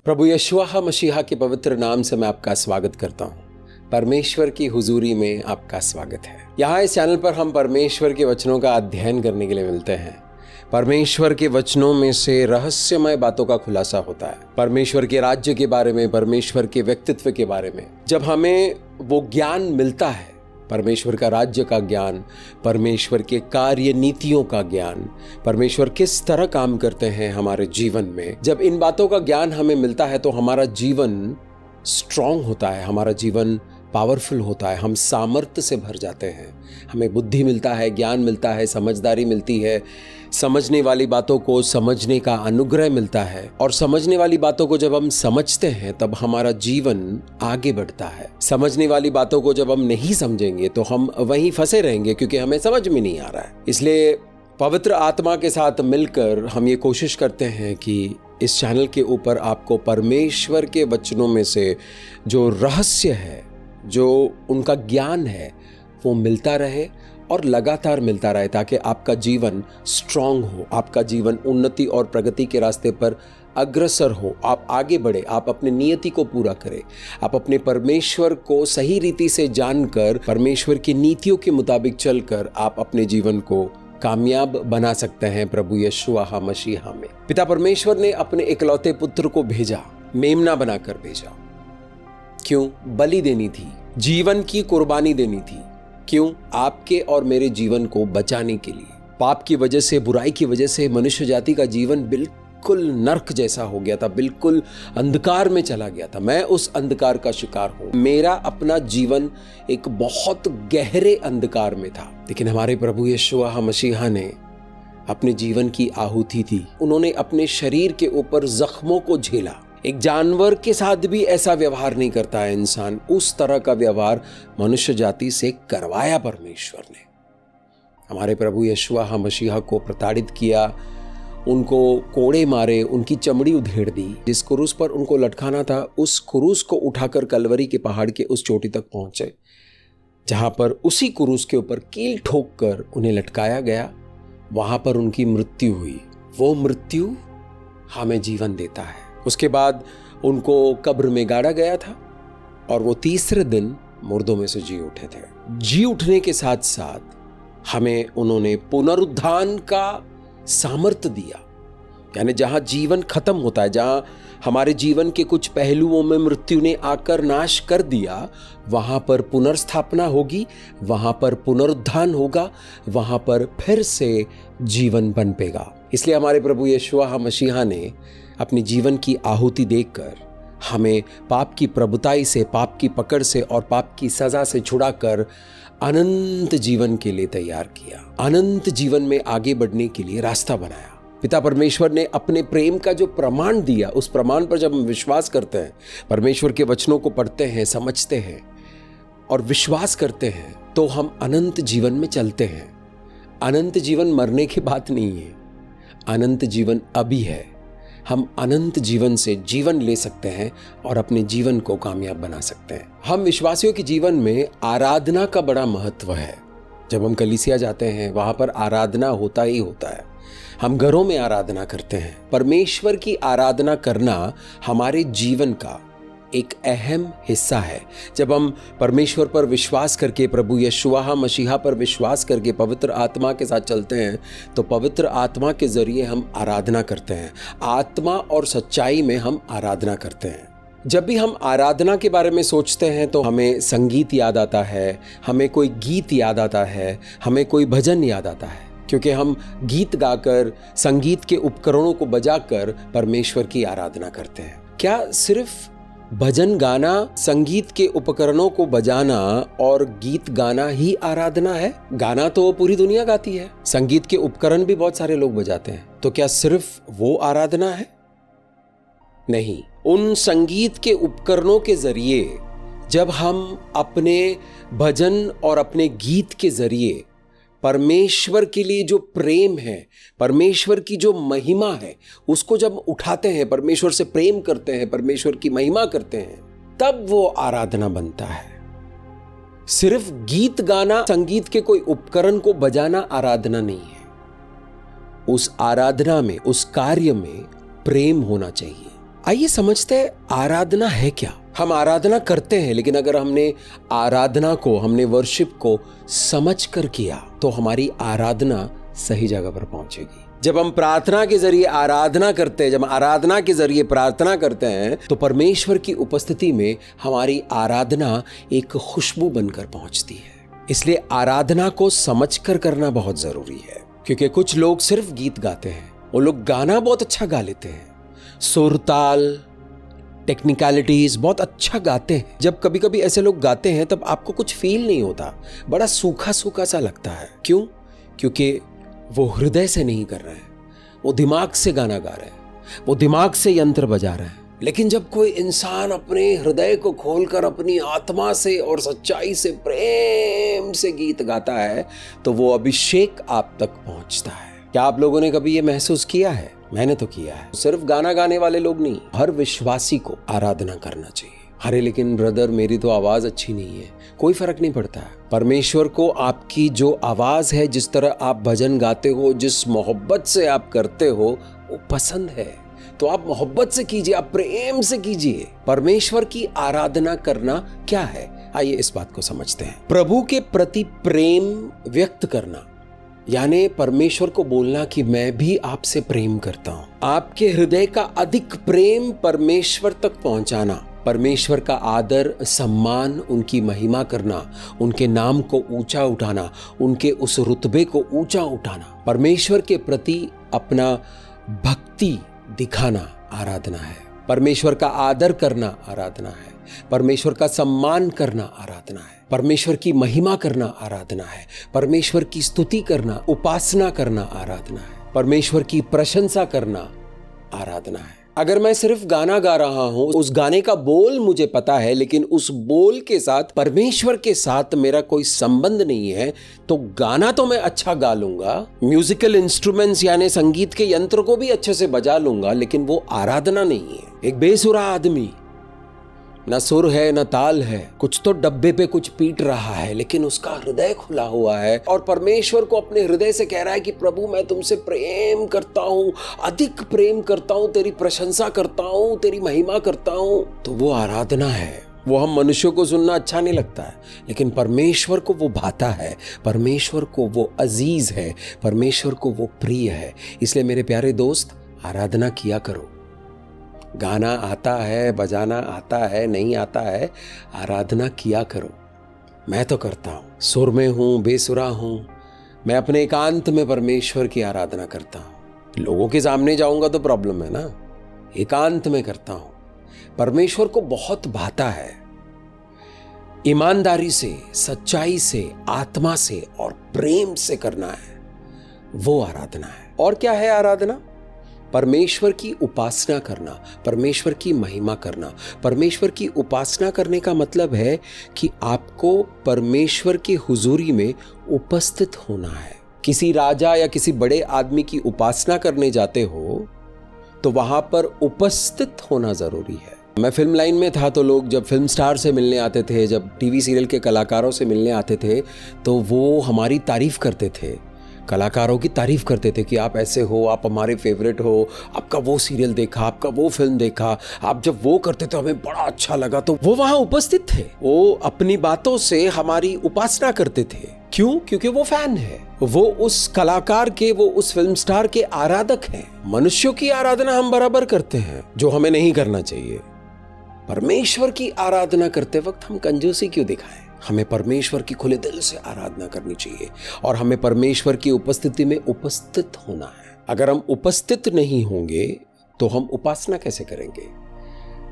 प्रभु यशुआ मसीहा के पवित्र नाम से मैं आपका स्वागत करता हूँ। परमेश्वर की हुजूरी में आपका स्वागत है। यहाँ इस चैनल पर हम परमेश्वर के वचनों का अध्ययन करने के लिए मिलते हैं। परमेश्वर के वचनों में से रहस्यमय बातों का खुलासा होता है। परमेश्वर के राज्य के बारे में, परमेश्वर के व्यक्तित्व के बारे में जब हमें वो ज्ञान मिलता है, परमेश्वर का राज्य का ज्ञान, परमेश्वर के कार्य नीतियों का ज्ञान, परमेश्वर किस तरह काम करते हैं हमारे जीवन में, जब इन बातों का ज्ञान हमें मिलता है तो हमारा जीवन स्ट्रांग होता है, हमारा जीवन पावरफुल होता है, हम सामर्थ्य से भर जाते हैं, हमें बुद्धि मिलता है, ज्ञान मिलता है, समझदारी मिलती है, समझने वाली बातों को समझने का अनुग्रह मिलता है। और समझने वाली बातों को जब हम समझते हैं तब हमारा जीवन आगे बढ़ता है। समझने वाली बातों को जब हम नहीं समझेंगे तो हम वहीं फंसे रहेंगे, क्योंकि हमें समझ में नहीं आ रहा है। इसलिए पवित्र आत्मा के साथ मिलकर हम ये कोशिश करते हैं कि इस चैनल के ऊपर आपको परमेश्वर के वचनों में से जो रहस्य है, जो उनका ज्ञान है, वो मिलता रहे और लगातार मिलता रहे, ताकि आपका जीवन स्ट्रांग हो, आपका जीवन उन्नति और प्रगति के रास्ते पर अग्रसर हो, आप आगे बढ़े, आप अपने नियति को पूरा करें, आप अपने परमेश्वर को सही रीति से जानकर, परमेश्वर की नीतियों के मुताबिक चलकर आप अपने जीवन को कामयाब बना सकते हैं प्रभु यशुआ मसीहा में। पिता परमेश्वर ने अपने इकलौते पुत्र को भेजा, मेमना बनाकर भेजा। क्यों? बलि देनी थी, जीवन की कुर्बानी देनी थी। क्यों? आपके और मेरे जीवन को बचाने के लिए। पाप की वजह से, बुराई की वजह से मनुष्य जाति का जीवन बिल्कुल नर्क जैसा हो गया था, बिल्कुल अंधकार में चला गया था। मैं उस अंधकार का शिकार हूं। मेरा अपना जीवन एक बहुत गहरे अंधकार में था, लेकिन हमारे प्रभु यशुआ मसीहा ने अपने जीवन की आहुति दी। उन्होंने अपने शरीर के ऊपर जख्मों को झेला। एक जानवर के साथ भी ऐसा व्यवहार नहीं करता है इंसान, उस तरह का व्यवहार मनुष्य जाति से करवाया परमेश्वर ने। हमारे प्रभु यशुआ मसीहा को प्रताड़ित किया, उनको कोड़े मारे, उनकी चमड़ी उधेड़ दी। जिस क्रूस पर उनको लटकाना था, उस क्रूस को उठाकर कलवरी के पहाड़ के उस चोटी तक पहुंचे, जहां पर उसी क्रूस के ऊपर कील ठोक कर उन्हें लटकाया गया। वहां पर उनकी मृत्यु हुई। वो मृत्यु हमें जीवन देता है। उसके बाद उनको कब्र में गाड़ा गया था और वो तीसरे दिन मुर्दों में से जी उठे थे। जी उठने के साथ साथ हमें उन्होंने पुनरुत्थान का सामर्थ्य दिया। यानी जहां जीवन खत्म होता है, जहां हमारे जीवन के कुछ पहलुओं में मृत्यु ने आकर नाश कर दिया, वहां पर पुनर्स्थापना होगी, वहां पर पुनरुत्थान होगा, वहां पर फिर से जीवन पनपेगा। इसलिए हमारे प्रभु यशुआ मसीहा ने अपनी जीवन की आहुति देकर हमें पाप की प्रभुताई से, पाप की पकड़ से और पाप की सजा से छुड़ाकर अनंत जीवन के लिए तैयार किया, अनंत जीवन में आगे बढ़ने के लिए रास्ता बनाया। पिता परमेश्वर ने अपने प्रेम का जो प्रमाण दिया, उस प्रमाण पर जब हम विश्वास करते हैं, परमेश्वर के वचनों को पढ़ते हैं, समझते हैं और विश्वास करते हैं, तो हम अनंत जीवन में चलते हैं। अनंत जीवन मरने की बात नहीं है, अनंत जीवन अभी है। हम अनंत जीवन से जीवन ले सकते हैं और अपने जीवन को कामयाब बना सकते हैं। हम विश्वासियों के जीवन में आराधना का बड़ा महत्व है। जब हम कलीसिया जाते हैं, वहां पर आराधना होता ही होता है। हम घरों में आराधना करते हैं। परमेश्वर की आराधना करना हमारे जीवन का एक अहम हिस्सा है। जब हम परमेश्वर पर विश्वास करके, प्रभु यशुआ मसीहा पर विश्वास करके पवित्र आत्मा के साथ चलते हैं, तो पवित्र आत्मा के जरिए हम आराधना करते हैं। आत्मा और सच्चाई में हम आराधना करते हैं। जब भी हम आराधना के बारे में सोचते हैं तो हमें संगीत याद आता है, हमें कोई गीत याद आता है, हमें कोई भजन याद आता है, क्योंकि हम गीत गाकर, संगीत के उपकरणों को बजाकर परमेश्वर की आराधना करते हैं। क्या सिर्फ भजन गाना, संगीत के उपकरणों को बजाना और गीत गाना ही आराधना है? गाना तो पूरी दुनिया गाती है, संगीत के उपकरण भी बहुत सारे लोग बजाते हैं, तो क्या सिर्फ वो आराधना है? नहीं। उन संगीत के उपकरणों के जरिए जब हम अपने भजन और अपने गीत के जरिए परमेश्वर के लिए जो प्रेम है, परमेश्वर की जो महिमा है, उसको जब उठाते हैं, परमेश्वर से प्रेम करते हैं, परमेश्वर की महिमा करते हैं, तब वो आराधना बनता है। सिर्फ गीत गाना, संगीत के कोई उपकरण को बजाना आराधना नहीं है। उस आराधना में, उस कार्य में प्रेम होना चाहिए। आइए समझते हैं आराधना है क्या। हम आराधना करते हैं, लेकिन अगर हमने आराधना को, हमने वर्शिप को समझ कर किया तो हमारी आराधना सही जगह पर पहुंचेगी। जब हम प्रार्थना के जरिए आराधना करते हैं, जब आराधना के जरिए प्रार्थना करते हैं, तो परमेश्वर की उपस्थिति में हमारी आराधना एक खुशबू बनकर पहुंचती है। इसलिए आराधना को समझकर करना बहुत जरूरी है, क्योंकि कुछ लोग सिर्फ गीत गाते हैं, वो लोग गाना बहुत अच्छा गा लेते हैं, सुर ताल टेक्निकलिटीज बहुत अच्छा गाते हैं। जब कभी कभी ऐसे लोग गाते हैं तब आपको कुछ फील नहीं होता, बड़ा सूखा सूखा सा लगता है। क्यों? क्योंकि वो हृदय से नहीं कर रहे हैं, वो दिमाग से गाना गा रहे हैं, वो दिमाग से यंत्र बजा रहे हैं। लेकिन जब कोई इंसान अपने हृदय को खोलकर अपनी आत्मा से और सच्चाई से, प्रेम से गीत गाता है, तो वो अभिषेक आप तक पहुंचता है। क्या आप लोगों ने कभी ये महसूस किया है? मैंने तो किया है। सिर्फ गाना गाने वाले लोग नहीं, हर विश्वासी को आराधना करना चाहिए। अरे लेकिन ब्रदर, मेरी तो आवाज अच्छी नहीं है। कोई फर्क नहीं पड़ता है। परमेश्वर को आपकी जो आवाज है, जिस तरह आप भजन गाते हो, जिस मोहब्बत से आप करते हो, वो पसंद है। तो आप मोहब्बत से कीजिए, आप प्रेम से कीजिए। परमेश्वर की आराधना करना क्या है? आइए इस बात को समझते हैं। प्रभु के प्रति प्रेम व्यक्त करना, यानी परमेश्वर को बोलना कि मैं भी आपसे प्रेम करता हूं। आपके हृदय का अधिक प्रेम परमेश्वर तक पहुंचाना, परमेश्वर का आदर सम्मान, उनकी महिमा करना, उनके नाम को ऊंचा उठाना, उनके उस रुतबे को ऊंचा उठाना, परमेश्वर के प्रति अपना भक्ति दिखाना आराधना है। परमेश्वर का आदर करना आराधना है। परमेश्वर का सम्मान करना आराधना है। परमेश्वर की महिमा करना आराधना है। परमेश्वर की स्तुति करना, उपासना करना आराधना है। परमेश्वर की प्रशंसा करना आराधना है। अगर मैं सिर्फ गाना गा रहा हूं, उस गाने का बोल मुझे पता है, लेकिन उस बोल के साथ, परमेश्वर के साथ मेरा कोई संबंध नहीं है, तो गाना तो मैं अच्छा गा लूंगा, म्यूजिकल इंस्ट्रूमेंट्स यानी संगीत के यंत्र को भी अच्छे से बजा लूंगा, लेकिन वो आराधना नहीं है। एक बेसुरा आदमी, न सुर है न ताल है, कुछ तो डब्बे पे कुछ पीट रहा है, लेकिन उसका हृदय खुला हुआ है और परमेश्वर को अपने हृदय से कह रहा है कि प्रभु मैं तुमसे प्रेम करता हूं, अधिक प्रेम करता हूं, तेरी प्रशंसा करता हूं, तेरी महिमा करता हूं। तो वो आराधना है। वो हम मनुष्यों को सुनना अच्छा नहीं लगता है, लेकिन परमेश्वर को वो भाता है, परमेश्वर को वो अजीज है, परमेश्वर को वो प्रिय है। इसलिए मेरे प्यारे दोस्त, आराधना किया करो। गाना आता है, बजाना आता है, नहीं आता है, आराधना किया करो। मैं तो करता हूँ, सुर में हूँ, बेसुरा हूँ, मैं अपने एकांत में परमेश्वर की आराधना करता हूँ। लोगों के सामने जाऊंगा तो प्रॉब्लम है ना, एकांत में करता हूँ। परमेश्वर को बहुत भाता है, ईमानदारी से, सच्चाई से, आत्मा से और प्रेम से करना है, वो आराधना है। और क्या है आराधना? परमेश्वर की उपासना करना, परमेश्वर की महिमा करना। परमेश्वर की उपासना करने का मतलब है कि आपको परमेश्वर की हुजूरी में उपस्थित होना है। किसी राजा या किसी बड़े आदमी की उपासना करने जाते हो तो वहां पर उपस्थित होना जरूरी है। मैं फिल्म लाइन में था तो लोग जब फिल्म स्टार से मिलने आते थे, जब टीवी सीरियल के कलाकारों से मिलने आते थे, तो वो हमारी तारीफ करते थे, कलाकारों की तारीफ करते थे कि आप ऐसे हो, आप हमारे फेवरेट हो, आपका वो सीरियल देखा, आपका वो फिल्म देखा, आप जब वो करते थे हमें बड़ा अच्छा लगा। तो वो वहां उपस्थित थे, वो अपनी बातों से हमारी उपासना करते थे। क्यों? क्योंकि वो फैन है, वो उस कलाकार के, वो उस फिल्म स्टार के आराधक हैं। मनुष्यों की आराधना हम बराबर करते हैं, जो हमें नहीं करना चाहिए। परमेश्वर की आराधना करते वक्त हम कंजूसी क्यों दिखाएं? हमें परमेश्वर की खुले दिल से आराधना करनी चाहिए और हमें परमेश्वर की उपस्थिति में उपस्थित होना है। अगर हम उपस्थित नहीं होंगे तो हम उपासना कैसे करेंगे,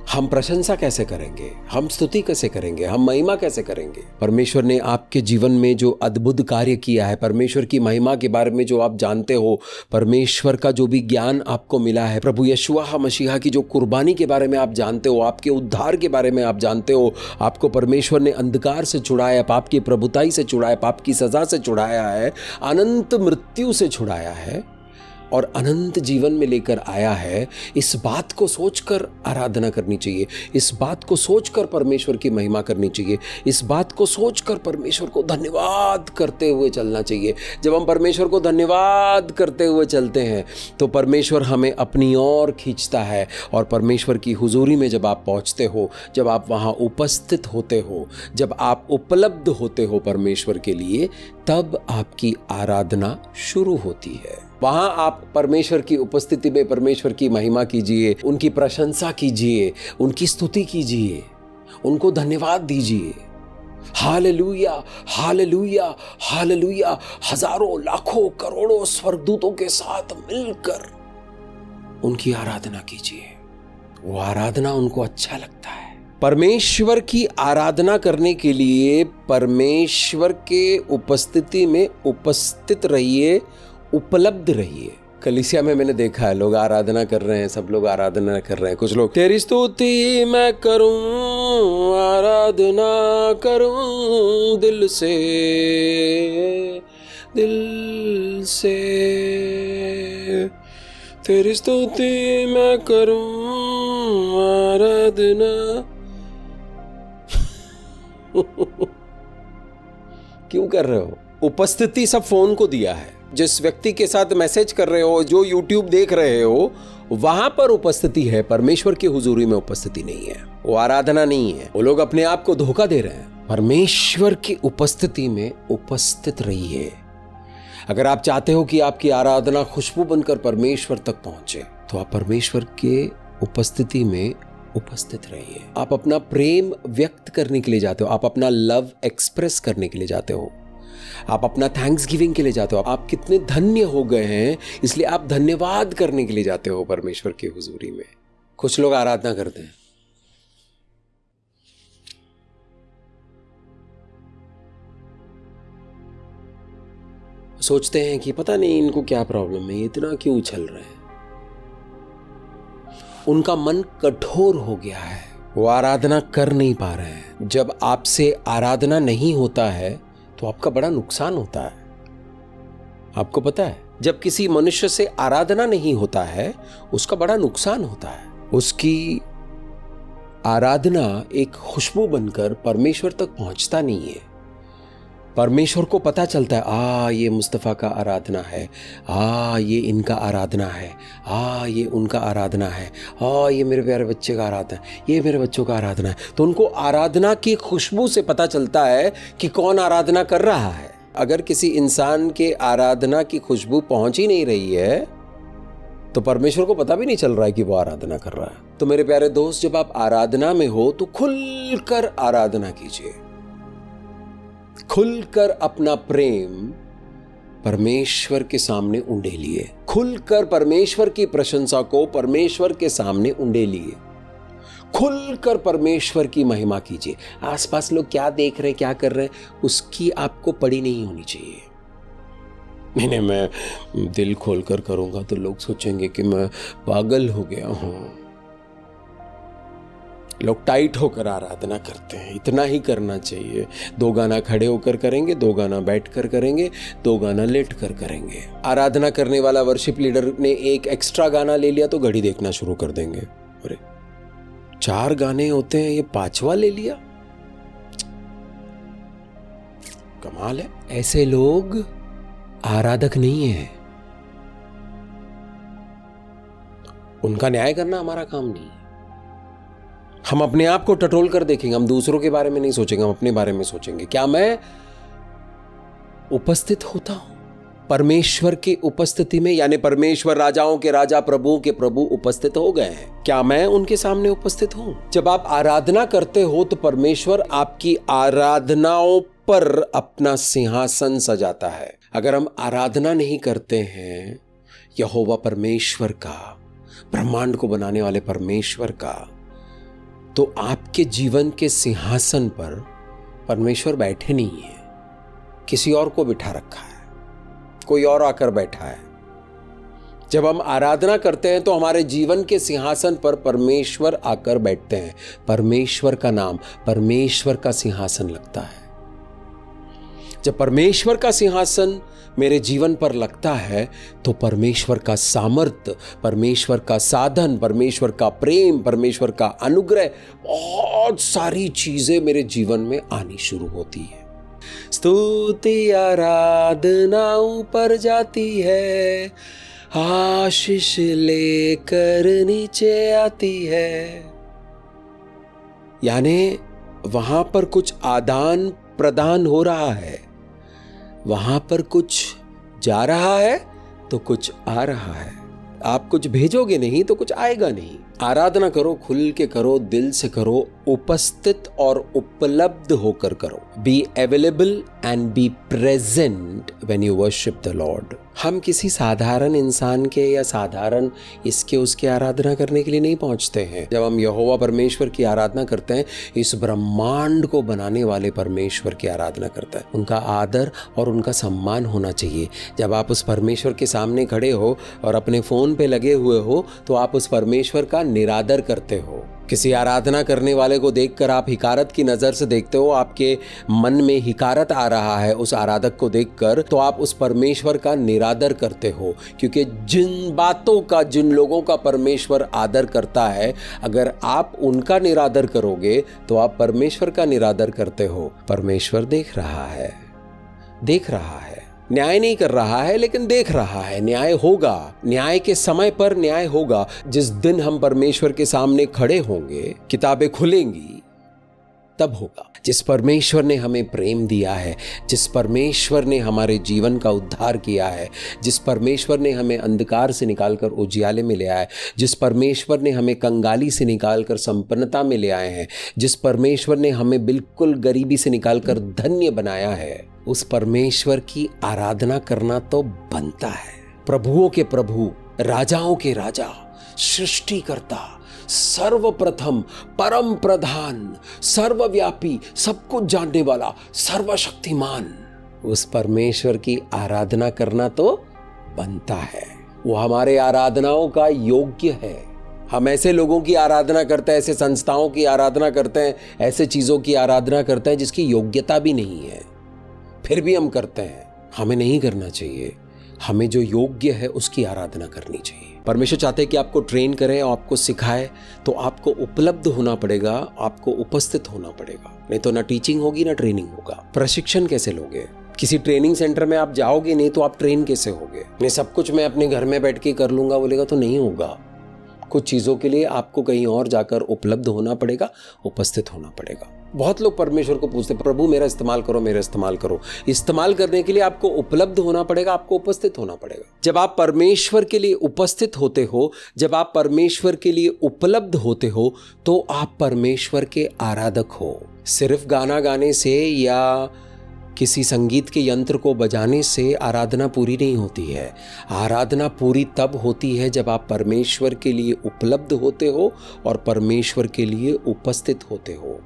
हम प्रशंसा कैसे करेंगे, हम स्तुति कैसे करेंगे, हम महिमा कैसे करेंगे? परमेश्वर ने आपके जीवन में जो अद्भुत कार्य किया है, परमेश्वर की महिमा के बारे में जो आप जानते हो, परमेश्वर का जो भी ज्ञान आपको मिला है, प्रभु यशुआ मसीहा की जो कुर्बानी के बारे में आप जानते हो, आपके उद्धार के बारे में आप जानते हो, आपको परमेश्वर ने अंधकार से छुड़ाया, पाप की प्रभुताई से छुड़ाया, पाप की सजा से छुड़ाया है, अनंत मृत्यु से छुड़ाया है। और अनंत जीवन में लेकर आया है, इस बात को सोचकर आराधना करनी चाहिए, इस बात को सोचकर परमेश्वर की महिमा करनी चाहिए, इस बात को सोचकर परमेश्वर को धन्यवाद करते हुए चलना चाहिए। जब हम परमेश्वर को धन्यवाद करते हुए चलते हैं तो परमेश्वर हमें अपनी ओर खींचता है, और परमेश्वर की हुजूरी में जब आप पहुंचते हो, जब आप वहां उपस्थित होते हो, जब आप उपलब्ध होते हो परमेश्वर के लिए, तब आपकी आराधना शुरू होती है। वहां आप परमेश्वर की उपस्थिति में परमेश्वर की महिमा कीजिए, उनकी प्रशंसा कीजिए, उनकी स्तुति कीजिए, उनको धन्यवाद दीजिए। Hallelujah, hallelujah, hallelujah. हजारों, लाखों, करोड़ों स्वर्गदूतों के साथ मिलकर उनकी आराधना कीजिए। वो आराधना उनको अच्छा लगता है। परमेश्वर की आराधना करने के लिए परमेश्वर के उपस्थिति में उपस्थित रहिए, उपलब्ध रहिए। कलीसिया में मैंने देखा है, लोग आराधना कर रहे हैं, सब लोग आराधना कर रहे हैं। कुछ लोग तेरी स्तुति मैं करूं, आराधना करूं दिल से, दिल से, तेरी स्तुति मैं करूं, आराधना। क्यों कर रहे हो? उपस्थिति सब फोन को दिया है। जिस व्यक्ति के साथ मैसेज कर रहे हो, जो YouTube देख रहे हो, वहां पर उपस्थिति है, परमेश्वर की हुजूरी में उपस्थिति नहीं है। वो आराधना नहीं है। वो लोग अपने आप को धोखा दे रहे हैं। परमेश्वर की उपस्थिति में उपस्थित रहिए। अगर आप चाहते हो कि आपकी आराधना खुशबू बनकर परमेश्वर तक पहुंचे, तो आप परमेश्वर के उपस्थिति में उपस्थित रहिए। आप अपना प्रेम व्यक्त करने के लिए जाते हो, आप अपना लव एक्सप्रेस करने के लिए जाते हो, आप अपना थैंक्स गिविंग के लिए जाते हो। आप कितने धन्य हो गए हैं, इसलिए आप धन्यवाद करने के लिए जाते हो परमेश्वर की हुजूरी में। कुछ लोग आराधना करते हैं, सोचते हैं कि पता नहीं इनको क्या प्रॉब्लम है, इतना क्यों उछल रहे हैं। उनका मन कठोर हो गया है, वो आराधना कर नहीं पा रहे हैं। जब आपसे आराधना नहीं होता है तो आपका बड़ा नुकसान होता है। आपको पता है, जब किसी मनुष्य से आराधना नहीं होता है उसका बड़ा नुकसान होता है। उसकी आराधना एक खुशबू बनकर परमेश्वर तक पहुंचता नहीं है। परमेश्वर को पता चलता है, ये मुस्तफ़ा का आराधना है, ये इनका आराधना है, ये उनका आराधना है, ये मेरे प्यारे बच्चे का आराधना है, ये मेरे बच्चों का आराधना है। तो उनको आराधना की खुशबू से पता चलता है कि कौन आराधना कर रहा है। अगर किसी इंसान के आराधना की खुशबू पहुंच ही नहीं रही है तो परमेश्वर को पता भी नहीं चल रहा है कि वो आराधना कर रहा है। तो मेरे प्यारे दोस्त, जब आप आराधना में हो तो खुलकर आराधना कीजिए, खुलकर अपना प्रेम परमेश्वर के सामने उंडेलिए, खुलकर परमेश्वर की प्रशंसा को परमेश्वर के सामने उंडेलिए, खुलकर परमेश्वर की महिमा कीजिए। आसपास लोग क्या देख रहे, क्या कर रहे हैं, उसकी आपको पड़ी नहीं होनी चाहिए। मैंने मैं दिल खोलकर करूंगा तो लोग सोचेंगे कि मैं पागल हो गया हूं। लोग टाइट होकर आराधना करते हैं, इतना ही करना चाहिए। 2 गाना खड़े होकर करेंगे, 2 गाना बैठकर करेंगे, 2 गाना लेट कर करेंगे। आराधना करने वाला वर्शिप लीडर ने एक एक्स्ट्रा गाना ले लिया तो घड़ी देखना शुरू कर देंगे। अरे 4 गाने होते हैं, ये 5वां ले लिया, कमाल है। ऐसे लोग आराधक नहीं है। उनका न्याय करना हमारा काम नहीं। हम अपने आप को टटोल कर देखेंगे, हम दूसरों के बारे में नहीं सोचेंगे, हम अपने बारे में सोचेंगे। क्या मैं उपस्थित होता हूं परमेश्वर की उपस्थिति में? यानी परमेश्वर राजाओं के राजा, प्रभुओं के प्रभु उपस्थित हो गए हैं, क्या मैं उनके सामने उपस्थित हूं? जब आप आराधना करते हो तो परमेश्वर आपकी आराधनाओं पर अपना सिंहासन सजाता है। अगर हम आराधना नहीं करते हैं यहोवा परमेश्वर का, ब्रह्मांड को बनाने वाले परमेश्वर का, तो आपके जीवन के सिंहासन पर परमेश्वर बैठे नहीं है, किसी और को बिठा रखा है, कोई और आकर बैठा है। जब हम आराधना करते हैं तो हमारे जीवन के सिंहासन पर परमेश्वर आकर बैठते हैं। परमेश्वर का नाम, परमेश्वर का सिंहासन लगता है। जब परमेश्वर का सिंहासन मेरे जीवन पर लगता है तो परमेश्वर का सामर्थ्य, परमेश्वर का साधन, परमेश्वर का प्रेम, परमेश्वर का अनुग्रह, बहुत सारी चीजें मेरे जीवन में आनी शुरू होती है। स्तुति आराधना ऊपर जाती है, आशीष लेकर नीचे आती है। यानी वहां पर कुछ आदान प्रदान हो रहा है, वहां पर कुछ जा रहा है तो कुछ आ रहा है। आप कुछ भेजोगे नहीं तो कुछ आएगा नहीं। आराधना करो, खुल के करो, दिल से करो, उपस्थित और उपलब्ध होकर करो। Be available and be present when you worship the Lord. हम किसी साधारण इंसान के या साधारण इसके उसके आराधना करने के लिए नहीं पहुंचते हैं। जब हम यहोवा परमेश्वर की आराधना करते हैं, इस ब्रह्मांड को बनाने वाले परमेश्वर की आराधना करते हैं। उनका आदर और उनका सम्मान होना चाहिए। जब आप उस परमेश्वर के सामने खड़े हो और अपने फोन पे लगे हुए हो तो आप उस परमेश्वर का निरादर करते हो। किसी आराधना करने वाले को देखकर आप हिकारत की नजर से देखते हो, आपके मन में हिकारत आ रहा है उस आराधक को देखकर, तो आप उस परमेश्वर का निरादर करते हो। क्योंकि जिन बातों का, जिन लोगों का परमेश्वर आदर करता है, अगर आप उनका निरादर करोगे तो आप परमेश्वर का निरादर करते हो। परमेश्वर देख रहा है, देख रहा है, न्याय नहीं कर रहा है लेकिन देख रहा है। न्याय होगा, न्याय के समय पर न्याय होगा। जिस दिन हम परमेश्वर के सामने खड़े होंगे, किताबें खुलेंगी, तब होगा। जिस परमेश्वर ने हमें प्रेम दिया है, जिस परमेश्वर ने हमारे जीवन का उद्धार किया है, जिस परमेश्वर ने हमें अंधकार से निकालकर उजियाले में ले आया है, जिस परमेश्वर ने हमें कंगाली से निकालकर संपन्नता में ले आए हैं, जिस परमेश्वर ने हमें बिल्कुल गरीबी से निकालकर धन्य बनाया है, उस परमेश्वर की आराधना करना तो बनता है। प्रभुओं के प्रभु, राजाओं के राजा, सृष्टिकर्ता, सर्वप्रथम, परम प्रधान, सर्वव्यापी, सब कुछ जानने वाला, सर्वशक्तिमान, उस परमेश्वर की आराधना करना तो बनता है। वो हमारे आराधनाओं का योग्य है। हम ऐसे लोगों की आराधना करते हैं, ऐसे संस्थाओं की आराधना करते हैं, ऐसे चीजों की आराधना करते हैं जिसकी योग्यता भी नहीं है, फिर भी हम करते हैं। हमें नहीं करना चाहिए। हमें जो योग्य है उसकी आराधना करनी चाहिए। परमेश्वर चाहते हैं कि आपको ट्रेन करें और आपको सिखाए, तो आपको उपलब्ध होना पड़ेगा, आपको उपस्थित होना पड़ेगा। नहीं तो ना टीचिंग होगी ना ट्रेनिंग होगा। प्रशिक्षण कैसे लोगे? किसी ट्रेनिंग सेंटर में आप जाओगे नहीं तो आप ट्रेन कैसे होगे? नहीं, सब कुछ मैं अपने घर में बैठ के कर लूंगा बोलेगा तो नहीं होगा। कुछ चीज़ों के लिए आपको कहीं और जाकर उपलब्ध होना पड़ेगा, उपस्थित होना पड़ेगा। बहुत लोग परमेश्वर को पूछते, प्रभु मेरा इस्तेमाल करो, मेरा इस्तेमाल करो। इस्तेमाल करने के लिए आपको उपलब्ध होना पड़ेगा, आपको उपस्थित होना पड़ेगा। जब आप परमेश्वर के लिए उपस्थित होते हो, जब आप परमेश्वर के लिए उपलब्ध होते हो, तो आप परमेश्वर के आराधक हो। सिर्फ गाना गाने से या किसी संगीत के यंत्र को बजाने से आराधना पूरी नहीं होती है। आराधना पूरी तब होती है जब आप परमेश्वर के लिए उपलब्ध होते हो और परमेश्वर के लिए उपस्थित होते हो।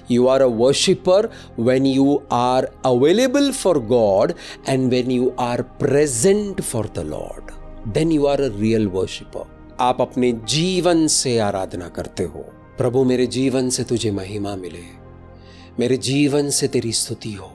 You are a worshipper when you are available for God and when you are present for the Lord. Then you are a real worshipper. आप अपने जीवन से आराधना करते हो। प्रभु मेरे जीवन से तुझे महिमा मिले, मेरे जीवन से तेरी स्तुति हो,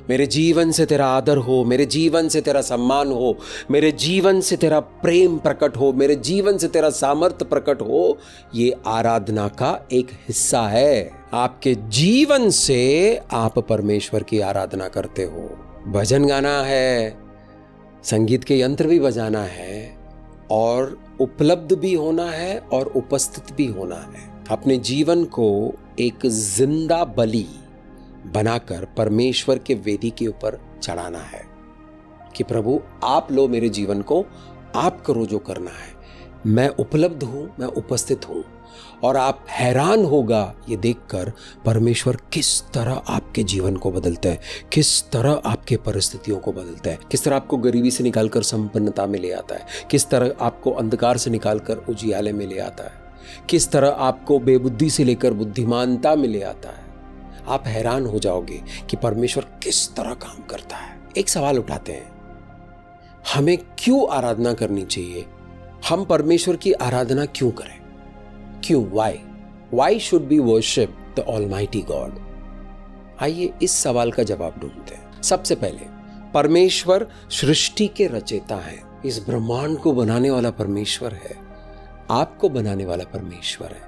मेरे जीवन से तेरा आदर हो, मेरे जीवन से तेरा सम्मान हो, मेरे जीवन से तेरा प्रेम प्रकट हो, मेरे जीवन से तेरा सामर्थ्य प्रकट हो। ये आराधना का एक हिस्सा है। आपके जीवन से आप परमेश्वर की आराधना करते हो। भजन गाना है, संगीत के यंत्र भी बजाना है और उपलब्ध भी होना है और उपस्थित भी होना है। अपने जीवन को एक जिंदा बलि बनाकर परमेश्वर के वेदी के ऊपर चढ़ाना है कि प्रभु आप लो मेरे जीवन को, आप करो जो करना है। मैं उपलब्ध हूं, मैं उपस्थित हूं। और आप हैरान होगा ये देखकर परमेश्वर किस तरह आपके जीवन को बदलता है, किस तरह आपके परिस्थितियों को बदलता है, किस तरह आपको गरीबी से निकालकर संपन्नता में ले आता है, किस तरह आपको अंधकार से निकालकर उजियाले में ले आता है, किस तरह आपको बेबुद्धि से लेकर बुद्धिमानता में ले आता है। आप हैरान हो जाओगे कि परमेश्वर किस तरह काम करता है। एक सवाल उठाते हैं, हमें क्यों आराधना करनी चाहिए? हम परमेश्वर की आराधना क्यों करें? क्यों? Why should be worship the almighty God? आइए इस सवाल का जवाब ढूंढते हैं। सबसे पहले परमेश्वर सृष्टि के रचयिता है। इस ब्रह्मांड को बनाने वाला परमेश्वर है, आपको बनाने वाला परमेश्वर है,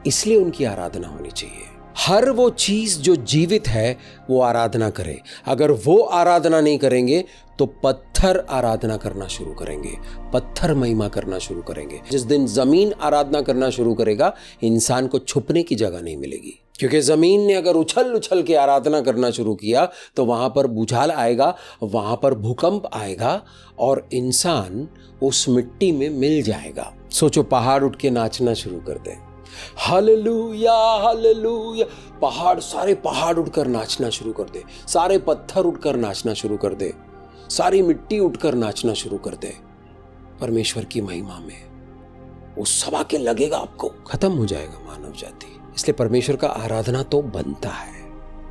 इसलिए उनकी आराधना होनी चाहिए। हर वो चीज जो जीवित है वो आराधना करे। अगर वो आराधना नहीं करेंगे तो पत्थर आराधना करना शुरू करेंगे, पत्थर महिमा करना शुरू करेंगे। जिस दिन जमीन आराधना करना शुरू करेगा, इंसान को छुपने की जगह नहीं मिलेगी, क्योंकि जमीन ने अगर उछल उछल के आराधना करना शुरू किया तो वहां पर भूचाल आएगा, वहां पर भूकंप आएगा और इंसान उस मिट्टी में मिल जाएगा। सोचो, पहाड़ उठ के नाचना शुरू कर दे, हालेलुया हालेलुया, सारे पहाड़ उठकर नाचना शुरू कर दे, सारे पत्थर उठकर नाचना शुरू कर दे, सारी मिट्टी उठकर नाचना शुरू कर दे परमेश्वर की महिमा में, उस सभा के लगेगा आपको खत्म हो जाएगा मानव जाति। इसलिए परमेश्वर का आराधना तो बनता है,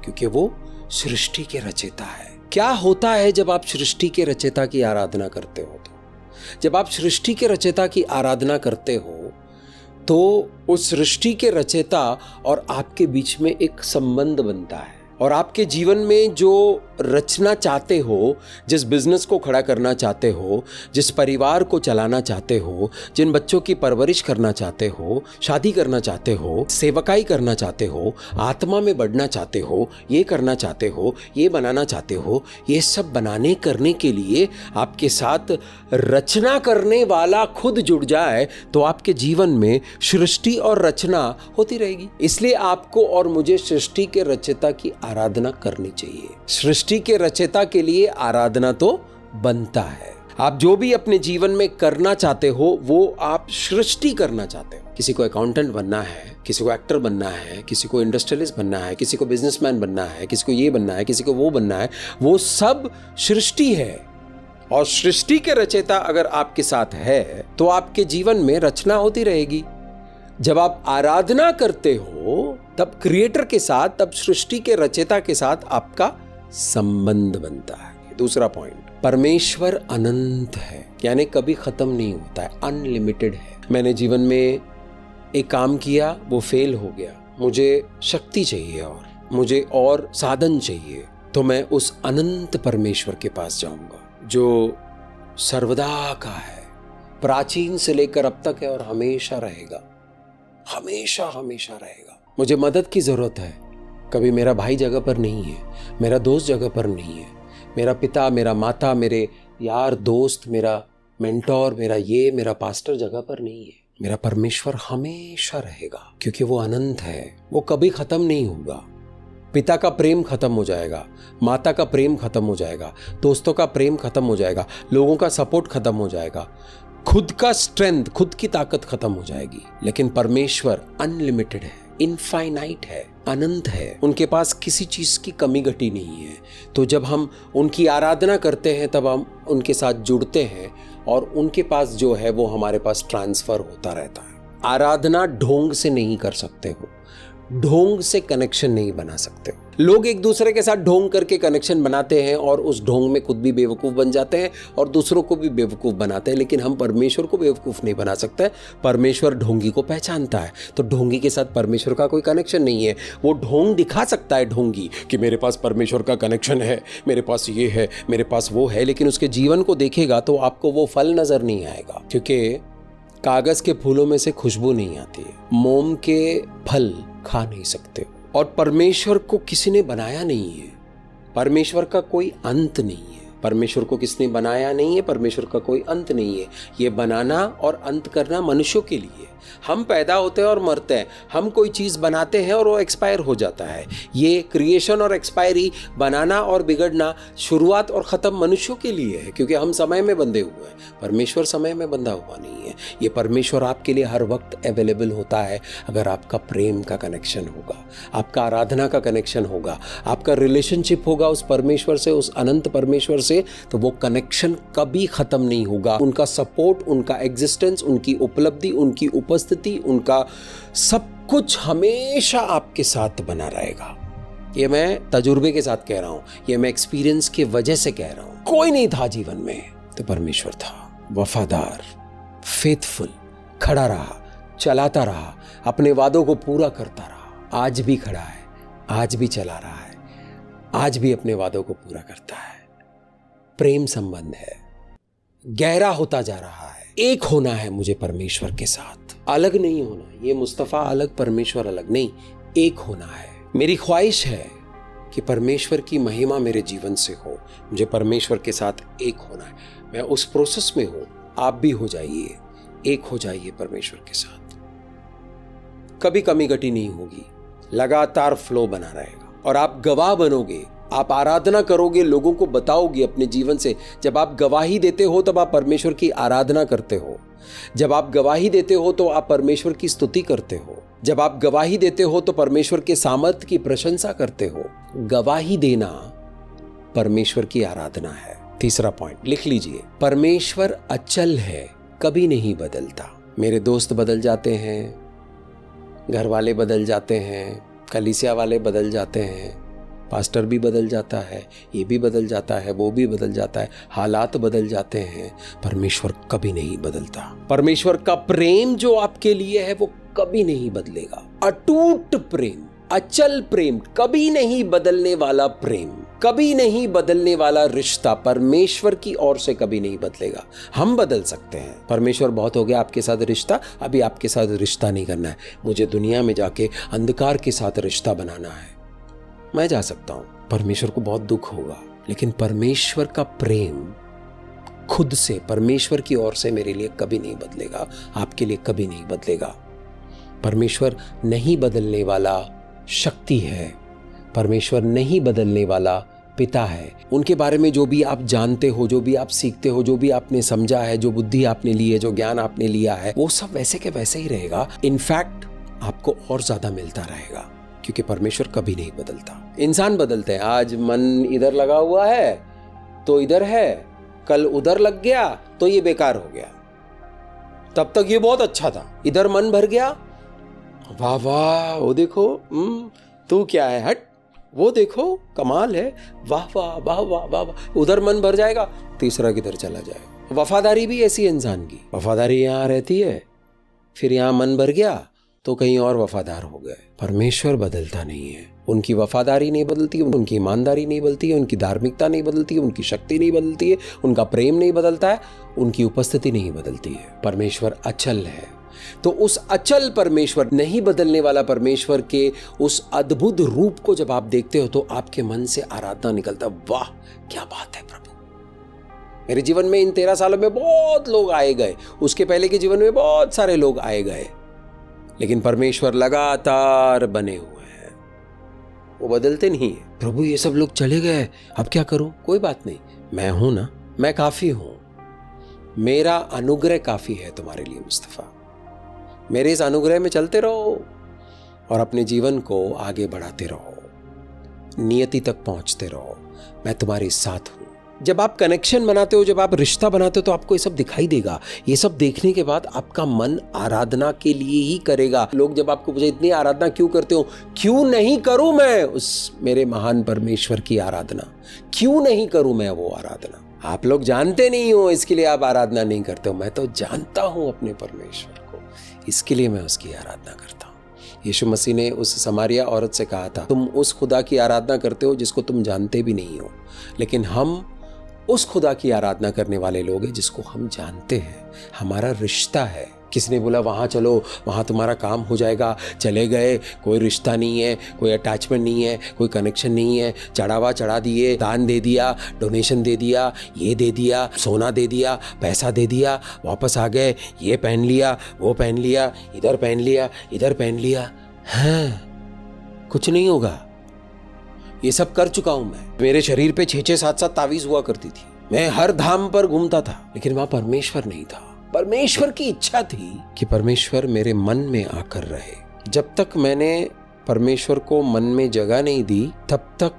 क्योंकि वो सृष्टि के रचयिता है। क्या होता है जब आप सृष्टि के रचयिता की आराधना करते हो? तो जब आप सृष्टि के रचयिता की आराधना करते हो तो उस सृष्टि के रचयिता और आपके बीच में एक संबंध बनता है, और आपके जीवन में जो रचना चाहते हो, जिस बिजनेस को खड़ा करना चाहते हो, जिस परिवार को चलाना चाहते हो, जिन बच्चों की परवरिश करना चाहते हो, शादी करना चाहते हो, सेवकाई करना चाहते हो, आत्मा में बढ़ना चाहते हो, ये करना चाहते हो, ये बनाना चाहते हो, ये सब बनाने करने के लिए आपके साथ रचना करने वाला खुद जुड़ जाए तो आपके जीवन में सृष्टि और रचना होती रहेगी। इसलिए आपको और मुझे सृष्टि के रचयिता की आराधना करनी चाहिए। सृष्टि के रचयिता के लिए आराधना तो बनता है। आप जो भी अपने जीवन में करना चाहते हो वो आप सृष्टि करना चाहते हो। किसी को अकाउंटेंट बनना है, किसी को एक्टर बनना है, किसी को इंडस्ट्रियलिस्ट बनना है, किसी को बिजनेसमैन बनना है, किसी को ये बनना है, किसी को वो बनना है, वो सब सृष्टि है। और सृष्टि के रचयिता अगर आपके साथ है तो आपके जीवन में रचना होती रहेगी। जब आप आराधना करते हो तब क्रिएटर के साथ, तब सृष्टि के रचयिता के साथ आपका संबंध बनता है। दूसरा पॉइंट, परमेश्वर अनंत है, यानी कभी खत्म नहीं होता है, अनलिमिटेड है। मैंने जीवन में एक काम किया, वो फेल हो गया, मुझे शक्ति चाहिए और मुझे और साधन चाहिए, तो मैं उस अनंत परमेश्वर के पास जाऊंगा जो सर्वदा का है, प्राचीन से लेकर अब तक है और हमेशा रहेगा, हमेशा हमेशा रहेगा। मुझे मदद की जरूरत है, कभी मेरा भाई जगह पर नहीं है, मेरा दोस्त जगह पर नहीं है, मेरा पिता, मेरा माता, मेरे यार दोस्त, मेरा मेंटोर, मेरा पास्टर जगह पर नहीं है। मेरा परमेश्वर हमेशा रहेगा, क्योंकि वो अनंत है, वो कभी खत्म नहीं होगा। पिता का प्रेम खत्म हो जाएगा, माता का प्रेम खत्म हो जाएगा, दोस्तों का प्रेम खत्म हो जाएगा, लोगों का सपोर्ट खत्म हो जाएगा, खुद का स्ट्रेंथ, खुद की ताकत खत्म हो जाएगी। लेकिन परमेश्वर अनलिमिटेड है, इनफाइनाइट है, अनंत है, उनके पास किसी चीज की कमी घटी नहीं है। तो जब हम उनकी आराधना करते हैं तब हम उनके साथ जुड़ते हैं और उनके पास जो है वो हमारे पास ट्रांसफर होता रहता है। आराधना ढोंग से नहीं कर सकते हो, ढोंग से कनेक्शन नहीं बना सकते हो। लोग एक दूसरे के साथ ढोंग करके कनेक्शन बनाते हैं और उस ढोंग में खुद भी बेवकूफ़ बन जाते हैं और दूसरों को भी बेवकूफ़ बनाते हैं, लेकिन हम परमेश्वर को बेवकूफ़ नहीं बना सकते। परमेश्वर ढोंगी को पहचानता है, तो ढोंगी के साथ परमेश्वर का कोई कनेक्शन नहीं है। वो ढोंग दिखा सकता है ढोंगी कि मेरे पास परमेश्वर का कनेक्शन है, मेरे पास ये है, मेरे पास वो है, लेकिन उसके जीवन को देखेगा तो आपको वो फल नजर नहीं आएगा, क्योंकि कागज के फूलों में से खुशबू नहीं आती है, मोम के फल खा नहीं सकते। और परमेश्वर को किसी ने बनाया नहीं है, परमेश्वर का कोई अंत नहीं है। परमेश्वर को किसने बनाया नहीं है, परमेश्वर का कोई अंत नहीं है। ये बनाना और अंत करना मनुष्यों के लिए। हम पैदा होते हैं और मरते हैं, हम कोई चीज़ बनाते हैं और वो एक्सपायर हो जाता है। ये क्रिएशन और एक्सपायरी, बनाना और बिगड़ना, शुरुआत और ख़त्म मनुष्यों के लिए है, क्योंकि हम समय में बंधे हुए हैं। परमेश्वर समय में बंधा हुआ नहीं है। ये परमेश्वर आपके लिए हर वक्त अवेलेबल होता है अगर आपका प्रेम का कनेक्शन होगा, आपका आराधना का कनेक्शन होगा, आपका रिलेशनशिप होगा उस परमेश्वर से, उस अनंत परमेश्वर से, तो वो कनेक्शन कभी ख़त्म नहीं होगा। उनका सपोर्ट, उनका एग्जिस्टेंस, उनकी उपलब्धि, उनकी उपस्थिति, उनका सब कुछ हमेशा आपके साथ बना रहेगा। ये मैं तजुर्बे के साथ कह रहा हूं, ये मैं एक्सपीरियंस की वजह से कह रहा हूं। कोई नहीं था जीवन में तो परमेश्वर था, वफादार, फेथफुल, खड़ा रहा, चलाता रहा, अपने वादों को पूरा करता रहा, आज भी खड़ा है, आज भी चला रहा है, आज भी अपने वादों को पूरा करता है। प्रेम संबंध है, गहरा होता जा रहा है। एक होना है मुझे परमेश्वर के साथ, अलग नहीं होना। ये मुस्तफा अलग, परमेश्वर अलग नहीं, एक होना है। मेरी ख्वाहिश है कि परमेश्वर की महिमा मेरे जीवन से हो, मुझे परमेश्वर के साथ एक होना है। मैं उस प्रोसेस में हूं, आप भी हो जाइए, एक हो जाइए परमेश्वर के साथ। कभी कमी घटी नहीं होगी, लगातार फ्लो बना रहेगा और आप गवाह बनोगे। आप आराधना करोगे, लोगों को बताओगे अपने जीवन से। जब आप गवाही देते हो तब आप परमेश्वर की आराधना करते हो। जब आप गवाही देते हो तो आप परमेश्वर की स्तुति करते हो। जब आप गवाही देते हो तो परमेश्वर के सामर्थ्य की प्रशंसा करते हो। गवाही देना परमेश्वर की आराधना है। तीसरा पॉइंट लिख लीजिए, परमेश्वर अचल है, कभी नहीं बदलता। मेरे दोस्त बदल जाते हैं, घर वाले बदल जाते हैं, कलीसिया वाले बदल जाते हैं, पास्टर भी बदल जाता है, ये भी बदल जाता है, वो भी बदल जाता है, हालात बदल जाते हैं, परमेश्वर कभी नहीं बदलता। परमेश्वर का प्रेम जो आपके लिए है वो कभी नहीं बदलेगा। अटूट प्रेम, अचल प्रेम, कभी नहीं बदलने वाला प्रेम, कभी नहीं बदलने वाला रिश्ता परमेश्वर की ओर से कभी नहीं बदलेगा। हम बदल सकते हैं। परमेश्वर बहुत हो गया आपके साथ रिश्ता, अभी आपके साथ रिश्ता नहीं करना है, मुझे दुनिया में जाके अंधकार के साथ रिश्ता बनाना है। मैं जा सकता हूं, परमेश्वर को बहुत दुख होगा, लेकिन परमेश्वर का प्रेम खुद से, परमेश्वर की ओर से मेरे लिए कभी नहीं बदलेगा, आपके लिए कभी नहीं बदलेगा। परमेश्वर नहीं बदलने वाला शक्ति है, परमेश्वर नहीं बदलने वाला पिता है। उनके बारे में जो भी आप जानते हो, जो भी आप सीखते हो, जो भी आपने समझा है, जो बुद्धि आपने ली है, जो ज्ञान आपने लिया है, वो सब वैसे के वैसे ही रहेगा। इनफैक्ट आपको और ज्यादा मिलता रहेगा, क्योंकि परमेश्वर कभी नहीं बदलता। इंसान बदलते हैं। आज मन इधर लगा हुआ है तो इधर है, कल उधर लग गया तो ये बेकार हो गया। तब तक ये बहुत अच्छा था, इधर मन भर गया, वाह वाह वो देखो, तू क्या है, हट, वो देखो कमाल है, वाह वाह वाह वाह वाह वाह, उधर मन भर जाएगा, तीसरा किधर चला जाएगा। वफादारी भी ऐसी इंसान की, वफादारी यहाँ रहती है, फिर यहाँ मन भर गया तो कहीं और वफादार हो गए। परमेश्वर बदलता नहीं है, उनकी वफादारी नहीं बदलती, उनकी ईमानदारी नहीं बदलती है, उनकी धार्मिकता नहीं बदलती है, उनकी शक्ति नहीं बदलती है, उनका प्रेम नहीं बदलता है, उनकी उपस्थिति नहीं बदलती है। परमेश्वर अचल है। तो उस अचल परमेश्वर, नहीं बदलने वाला परमेश्वर के उस अद्भुत रूप को जब आप देखते हो तो आपके मन से आराधना निकलता, वाह क्या बात है प्रभु। मेरे जीवन में इन 13 सालों में बहुत लोग आए गए, उसके पहले के जीवन में बहुत सारे लोग आए गए, लेकिन परमेश्वर लगातार बने हुए हैं, वो बदलते नहीं है। प्रभु ये सब लोग चले गए, अब क्या करूं? कोई बात नहीं, मैं हूं ना, मैं काफी हूं, मेरा अनुग्रह काफी है तुम्हारे लिए मुस्तफा। मेरे इस अनुग्रह में चलते रहो और अपने जीवन को आगे बढ़ाते रहो, नियति तक पहुंचते रहो, मैं तुम्हारे साथ हूं। जब आप कनेक्शन बनाते हो, जब आप रिश्ता बनाते हो तो आपको ये सब दिखाई देगा। ये सब देखने के बाद आपका मन आराधना के लिए ही करेगा। लोग जब आपको पूछे इतनी आराधना क्यों करते हो, क्यों नहीं करूं मैं उस मेरे महान परमेश्वर की आराधना, क्यों नहीं करूं मैं वो आराधना? आप लोग जानते नहीं हो, इसके लिए आप आराधना नहीं करते हो। मैं तो जानता हूं अपने परमेश्वर को, इसके लिए मैं उसकी आराधना करता हूं। यीशु मसीह ने उस समारिया औरत से कहा था, तुम उस खुदा की आराधना करते हो जिसको तुम जानते भी नहीं हो, लेकिन हम उस खुदा की आराधना करने वाले लोग हैं जिसको हम जानते हैं, हमारा रिश्ता है। किसने बोला वहाँ चलो, वहाँ तुम्हारा काम हो जाएगा, चले गए, कोई रिश्ता नहीं है, कोई अटैचमेंट नहीं है, कोई कनेक्शन नहीं है, चढ़ावा चढ़ा दिए, दान दे दिया, डोनेशन दे दिया, ये दे दिया, सोना दे दिया, पैसा दे दिया, वापस आ गए, ये पहन लिया, वो पहन लिया, इधर पहन लिया, इधर पहन लिया, हाँ कुछ नहीं होगा। ये सब कर चुका हूं मैं। मेरे शरीर पे 6-6, 7-7 तावीज हुआ करती थी, मैं हर धाम पर घूमता था, लेकिन वहां परमेश्वर नहीं था। परमेश्वर की इच्छा थी कि परमेश्वर मेरे मन में आकर रहे। जब तक मैंने परमेश्वर को मन में जगह नहीं दी, तब तक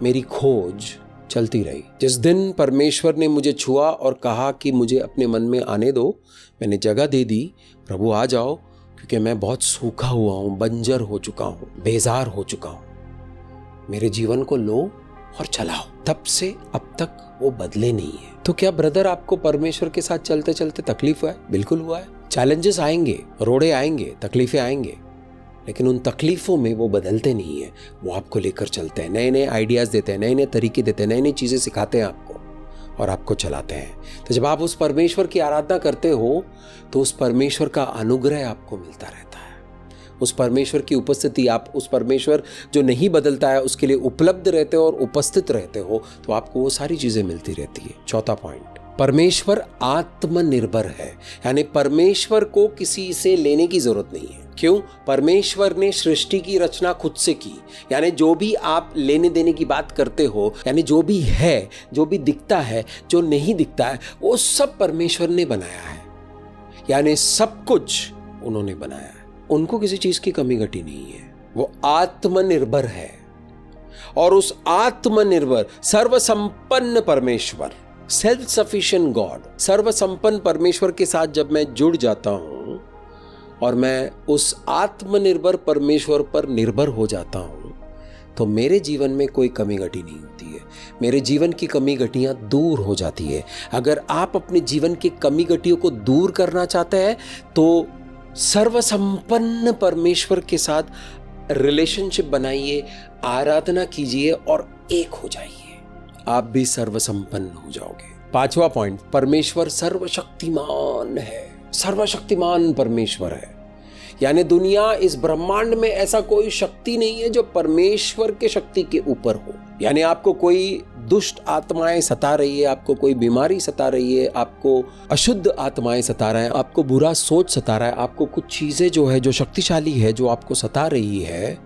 मेरी खोज चलती रही। जिस दिन परमेश्वर ने मुझे छुआ और कहा कि मुझे अपने मन में आने दो, मैंने जगह दे दी, प्रभु आ जाओ, क्योंकि मैं बहुत सूखा हुआ हूं, बंजर हो चुका हूं, बेजार हो चुका हूं, मेरे जीवन को लो और चलाओ। तब से अब तक वो बदले नहीं है। तो क्या ब्रदर आपको परमेश्वर के साथ चलते चलते तकलीफ हुआ है? बिल्कुल हुआ है। चैलेंजेस आएंगे, रोड़े आएंगे, तकलीफें आएंगे, लेकिन उन तकलीफ़ों में वो बदलते नहीं हैं, वो आपको लेकर चलते हैं, नए नए आइडियाज़ देते हैं, नए नए तरीके देते हैं, नई नई चीज़ें सिखाते हैं आपको और आपको चलाते हैं। तो जब आप उस परमेश्वर की आराधना करते हो तो उस परमेश्वर का अनुग्रह आपको मिलता रहता है, उस परमेश्वर की उपस्थिति, आप उस परमेश्वर जो नहीं बदलता है उसके लिए उपलब्ध रहते हो और उपस्थित रहते हो, तो आपको वो सारी चीज़ें मिलती रहती है। चौथा पॉइंट, परमेश्वर आत्मनिर्भर है, यानी परमेश्वर को किसी से लेने की जरूरत नहीं है। क्यों? परमेश्वर ने सृष्टि की रचना खुद से की, यानी जो भी आप लेने देने की बात करते हो, यानी जो भी है, जो भी दिखता है, जो नहीं दिखता है, वो सब परमेश्वर ने बनाया है, यानी सब कुछ उन्होंने बनाया है। उनको किसी चीज की कमी घटी नहीं है, वो आत्मनिर्भर है। और उस आत्मनिर्भर सर्वसंपन्न परमेश्वर, सेल्फ सफिशिएंट गॉड, सर्वसंपन्न परमेश्वर के साथ जब मैं जुड़ जाता हूं और मैं उस आत्मनिर्भर परमेश्वर पर निर्भर हो जाता हूं, तो मेरे जीवन में कोई कमी घटी नहीं होती है, मेरे जीवन की कमी घटियां दूर हो जाती है। अगर आप अपने जीवन की कमी घटियों को दूर करना चाहते हैं तो सर्वसंपन्न परमेश्वर के साथ रिलेशनशिप बनाइए, आराधना कीजिए और एक हो जाइए, आप भी सर्वसंपन्न हो जाओगे। पांचवा पॉइंट, परमेश्वर सर्वशक्तिमान है, सर्वशक्तिमान परमेश्वर है, यानी दुनिया, इस ब्रह्मांड में ऐसा कोई शक्ति नहीं है जो परमेश्वर के शक्ति के ऊपर हो। यानी आपको कोई दुष्ट आत्माएं सता रही है, आपको कोई बीमारी सता रही है, आपको अशुद्ध आत्माएं सता रहा है, आपको बुरा सोच सता रहा है, आपको कुछ चीजें जो है, जो शक्तिशाली है, जो आपको सता रही है,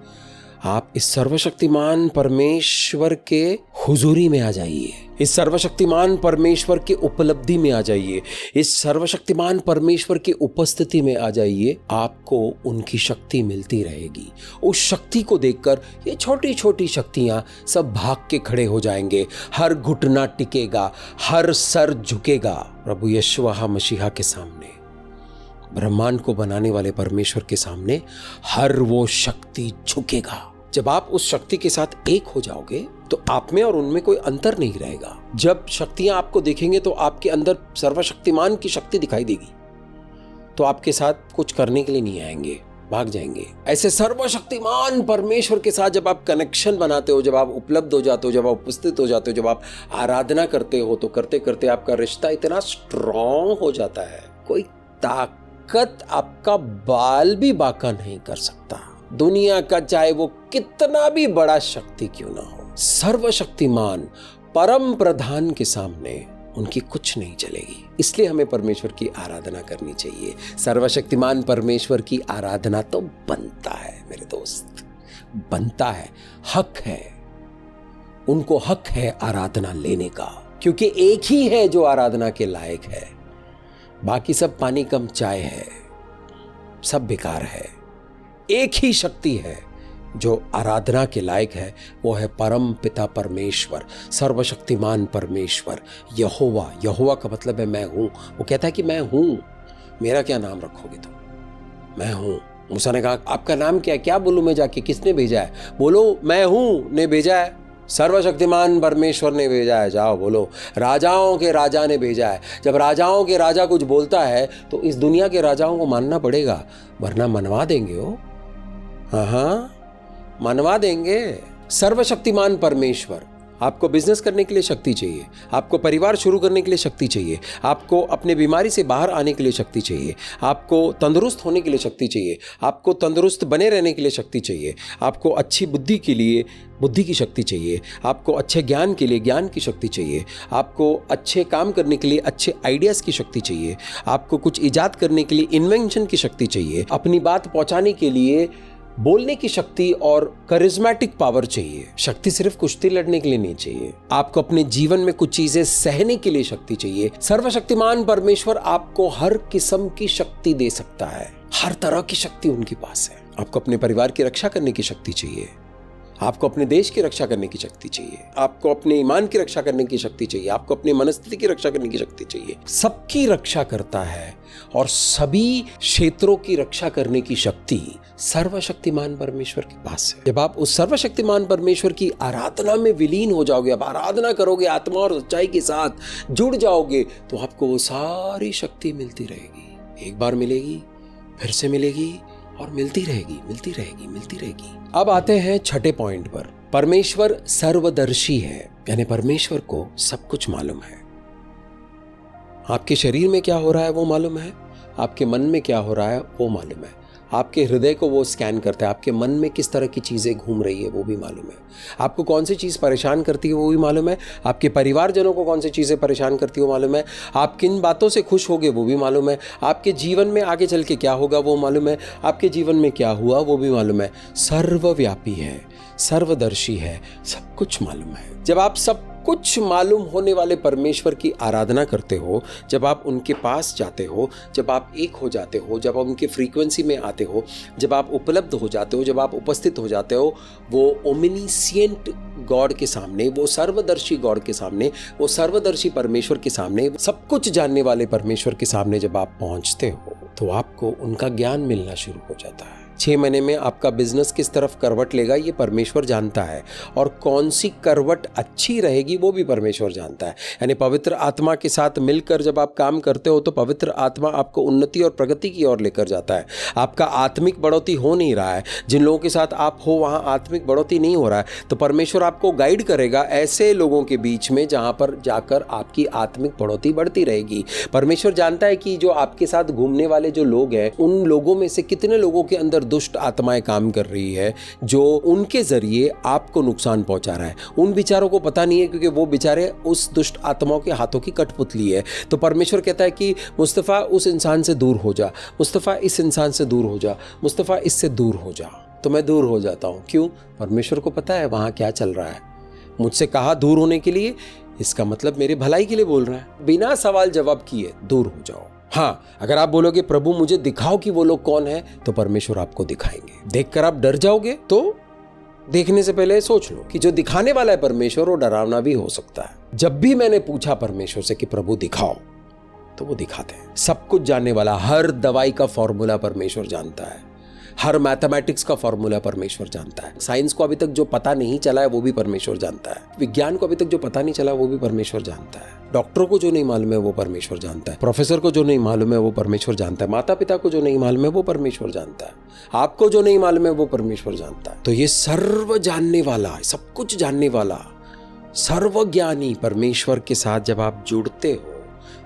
आप इस सर्वशक्तिमान परमेश्वर के हुजूरी में आ जाइए, इस सर्वशक्तिमान परमेश्वर की उपलब्धि में आ जाइए, इस सर्वशक्तिमान परमेश्वर की उपस्थिति में आ जाइए। आपको उनकी शक्ति मिलती रहेगी। उस शक्ति को देखकर ये छोटी छोटी शक्तियां सब भाग के खड़े हो जाएंगे, हर घुटना टिकेगा, हर सर झुकेगा प्रभु यशुआ मसीहा के सामने, ब्रह्मांड को बनाने वाले परमेश्वर के सामने हर वो शक्ति झुकेगा। जब आप उस शक्ति के साथ एक हो जाओगे तो आप में और उनमें कोई अंतर नहीं रहेगा। जब शक्तियां आपको देखेंगे तो आपके अंदर सर्वशक्तिमान की शक्ति दिखाई देगी, तो आपके साथ कुछ करने के लिए नहीं आएंगे, भाग जाएंगे। ऐसे सर्वशक्तिमान परमेश्वर के साथ जब आप कनेक्शन बनाते हो, जब आप उपलब्ध हो जाते हो, जब आप उपस्थित हो जाते हो, जब आप आराधना करते हो, तो करते करते आपका रिश्ता इतना स्ट्रॉन्ग हो जाता है, कोई ताकत आपका बाल भी बांका नहीं कर सकता। दुनिया का चाहे वो कितना भी बड़ा शक्ति क्यों ना हो, सर्वशक्तिमान परम प्रधान के सामने उनकी कुछ नहीं चलेगी। इसलिए हमें परमेश्वर की आराधना करनी चाहिए। सर्वशक्तिमान परमेश्वर की आराधना तो बनता है मेरे दोस्त, बनता है, हक है, उनको हक है आराधना लेने का, क्योंकि एक ही है जो आराधना के लायक है, बाकी सब पानी कम चाय है, सब बेकार है। एक ही शक्ति है जो आराधना के लायक है, वो है परम पिता परमेश्वर, सर्वशक्तिमान परमेश्वर, यहोवा। यहोवा का मतलब है मैं हूं। वो कहता है कि मैं हूं, मेरा क्या नाम रखोगे तुम? मैं हूं। मूसा ने कहा आपका नाम क्या है? क्या बोलूं मैं जाके? किसने भेजा है? बोलो मैं हूं ने भेजा है, सर्वशक्तिमान परमेश्वर ने भेजा है। जाओ बोलो, राजाओं के राजा ने भेजा है। जब राजाओं के राजा कुछ बोलता है तो इस दुनिया के राजाओं को मानना पड़ेगा, वरना मनवा देंगे वो। हाँ, मनवा देंगे। सर्वशक्तिमान परमेश्वर, आपको बिजनेस करने के लिए शक्ति चाहिए, आपको परिवार शुरू करने के लिए शक्ति चाहिए, आपको अपने बीमारी से बाहर आने के लिए शक्ति चाहिए, आपको तंदुरुस्त होने के लिए शक्ति चाहिए, आपको तंदुरुस्त बने रहने के लिए शक्ति चाहिए, आपको अच्छी बुद्धि के लिए बुद्धि की शक्ति चाहिए, आपको अच्छे ज्ञान के लिए ज्ञान की शक्ति चाहिए, आपको अच्छे काम करने के लिए अच्छे आइडियाज़ की शक्ति चाहिए, आपको कुछ ईजाद करने के लिए इन्वेंशन की शक्ति चाहिए, अपनी बात पहुंचाने के लिए बोलने की शक्ति और करिज्मेटिक पावर चाहिए। शक्ति सिर्फ कुश्ती लड़ने के लिए नहीं चाहिए, आपको अपने जीवन में कुछ चीजें सहने के लिए शक्ति चाहिए। सर्वशक्तिमान परमेश्वर आपको हर किस्म की शक्ति दे सकता है, हर तरह की शक्ति उनके पास है। आपको अपने परिवार की रक्षा करने की शक्ति चाहिए, आपको अपने देश की रक्षा करने की शक्ति चाहिए, आपको अपने ईमान की रक्षा करने की शक्ति चाहिए, आपको अपनी मनस्थिति की रक्षा करने की शक्ति चाहिए। सबकी रक्षा करता है और सभी क्षेत्रों की रक्षा करने की शक्ति सर्वशक्तिमान परमेश्वर के पास है। जब आप उस सर्वशक्तिमान परमेश्वर की आराधना में विलीन हो जाओगे, आप आराधना करोगे, आत्मा और सच्चाई के साथ जुड़ जाओगे, तो आपको वो सारी शक्ति मिलती रहेगी। एक बार मिलेगी, फिर से मिलेगी, और मिलती रहेगी, मिलती रहेगी, मिलती रहेगी। अब आते हैं छठे पॉइंट पर। परमेश्वर सर्वदर्शी है, यानी परमेश्वर को सब कुछ मालूम है। आपके शरीर में क्या हो रहा है वो मालूम है, आपके मन में क्या हो रहा है वो मालूम है, आपके हृदय को वो स्कैन करता है, आपके मन में किस तरह की चीज़ें घूम रही है वो भी मालूम है, आपको कौन सी चीज़ परेशान करती है वो भी मालूम है, आपके परिवारजनों को कौन सी चीज़ें परेशान करती है वो मालूम है, आप किन बातों से खुश होगे वो भी मालूम है, आपके जीवन में आगे चल के क्या होगा वो मालूम है, आपके जीवन में क्या हुआ वो भी मालूम है। सर्वव्यापी है, सर्वदर्शी है, सब कुछ मालूम है। जब आप सब कुछ मालूम होने वाले परमेश्वर की आराधना करते हो, जब आप उनके पास जाते हो, जब आप एक हो जाते हो, जब आप उनके फ्रीक्वेंसी में आते हो, जब आप उपलब्ध हो जाते हो, जब आप उपस्थित हो जाते हो, वो ओमिनिशिएंट गॉड के सामने, वो सर्वदर्शी गॉड के सामने, वो सर्वदर्शी परमेश्वर के सामने, सब कुछ जानने वाले परमेश्वर के सामने जब आप पहुंचते हो तो आपको उनका ज्ञान मिलना शुरू हो जाता है। 6 महीने में आपका बिजनेस किस तरफ करवट लेगा ये परमेश्वर जानता है, और कौन सी करवट अच्छी रहेगी वो भी परमेश्वर जानता है। यानी पवित्र आत्मा के साथ मिलकर जब आप काम करते हो तो पवित्र आत्मा आपको उन्नति और प्रगति की ओर लेकर जाता है। आपका आत्मिक बढ़ोतरी हो नहीं रहा है, जिन लोगों के साथ आप हो वहाँ आत्मिक बढ़ोतरी नहीं हो रहा है, तो परमेश्वर आपको गाइड करेगा ऐसे लोगों के बीच में जहाँ पर जाकर आपकी आत्मिक बढ़ोतरी बढ़ती रहेगी। परमेश्वर जानता है कि जो आपके साथ घूमने वाले जो लोग हैं, उन लोगों में से कितने लोगों के अंदर दुष्ट आत्माएं काम कर रही है जो उनके जरिए आपको नुकसान पहुंचा रहा है। उन बेचारों को पता नहीं है, क्योंकि वो बेचारे उस दुष्ट आत्माओं के हाथों की कठपुतली है। तो परमेश्वर कहता है कि मुस्तफ़ा उस इंसान से दूर हो जा, मुस्तफ़ा इस इंसान से दूर हो जा, मुस्तफ़ा इससे दूर हो जा। तो मैं दूर हो जाता हूं। क्यों? परमेश्वर को पता है वहां क्या चल रहा है। मुझसे कहा दूर होने के लिए, इसका मतलब मेरे भलाई के लिए बोल रहा है। बिना सवाल जवाब किए दूर हो जाओ। हाँ, अगर आप बोलोगे प्रभु मुझे दिखाओ कि वो लोग कौन है, तो परमेश्वर आपको दिखाएंगे। देखकर आप डर जाओगे तो देखने से पहले सोच लो कि जो दिखाने वाला है परमेश्वर, वो डरावना भी हो सकता है। जब भी मैंने पूछा परमेश्वर से कि प्रभु दिखाओ, तो वो दिखाते हैं। सब कुछ जानने वाला, हर दवाई का फॉर्मूला परमेश्वर जानता है, हर मैथमेटिक्स का फॉर्मूला परमेश्वर जानता है। साइंस को अभी तक जो पता नहीं चला है वो भी परमेश्वर जानता है। विज्ञान को अभी तक जो पता नहीं चला वो भी परमेश्वर जानता है। डॉक्टरों को जो नहीं मालूम है वो परमेश्वर जानता है। प्रोफेसर को जो नहीं मालूम है वो परमेश्वर जानता है। माता पिता को जो नहीं मालूम है वो परमेश्वर जानता है। आपको जो नहीं मालूम है वो परमेश्वर जानता है। तो ये सर्व जानने वाला, सब कुछ जानने वाला, सर्वज्ञानी परमेश्वर के साथ जब आप जुड़ते हो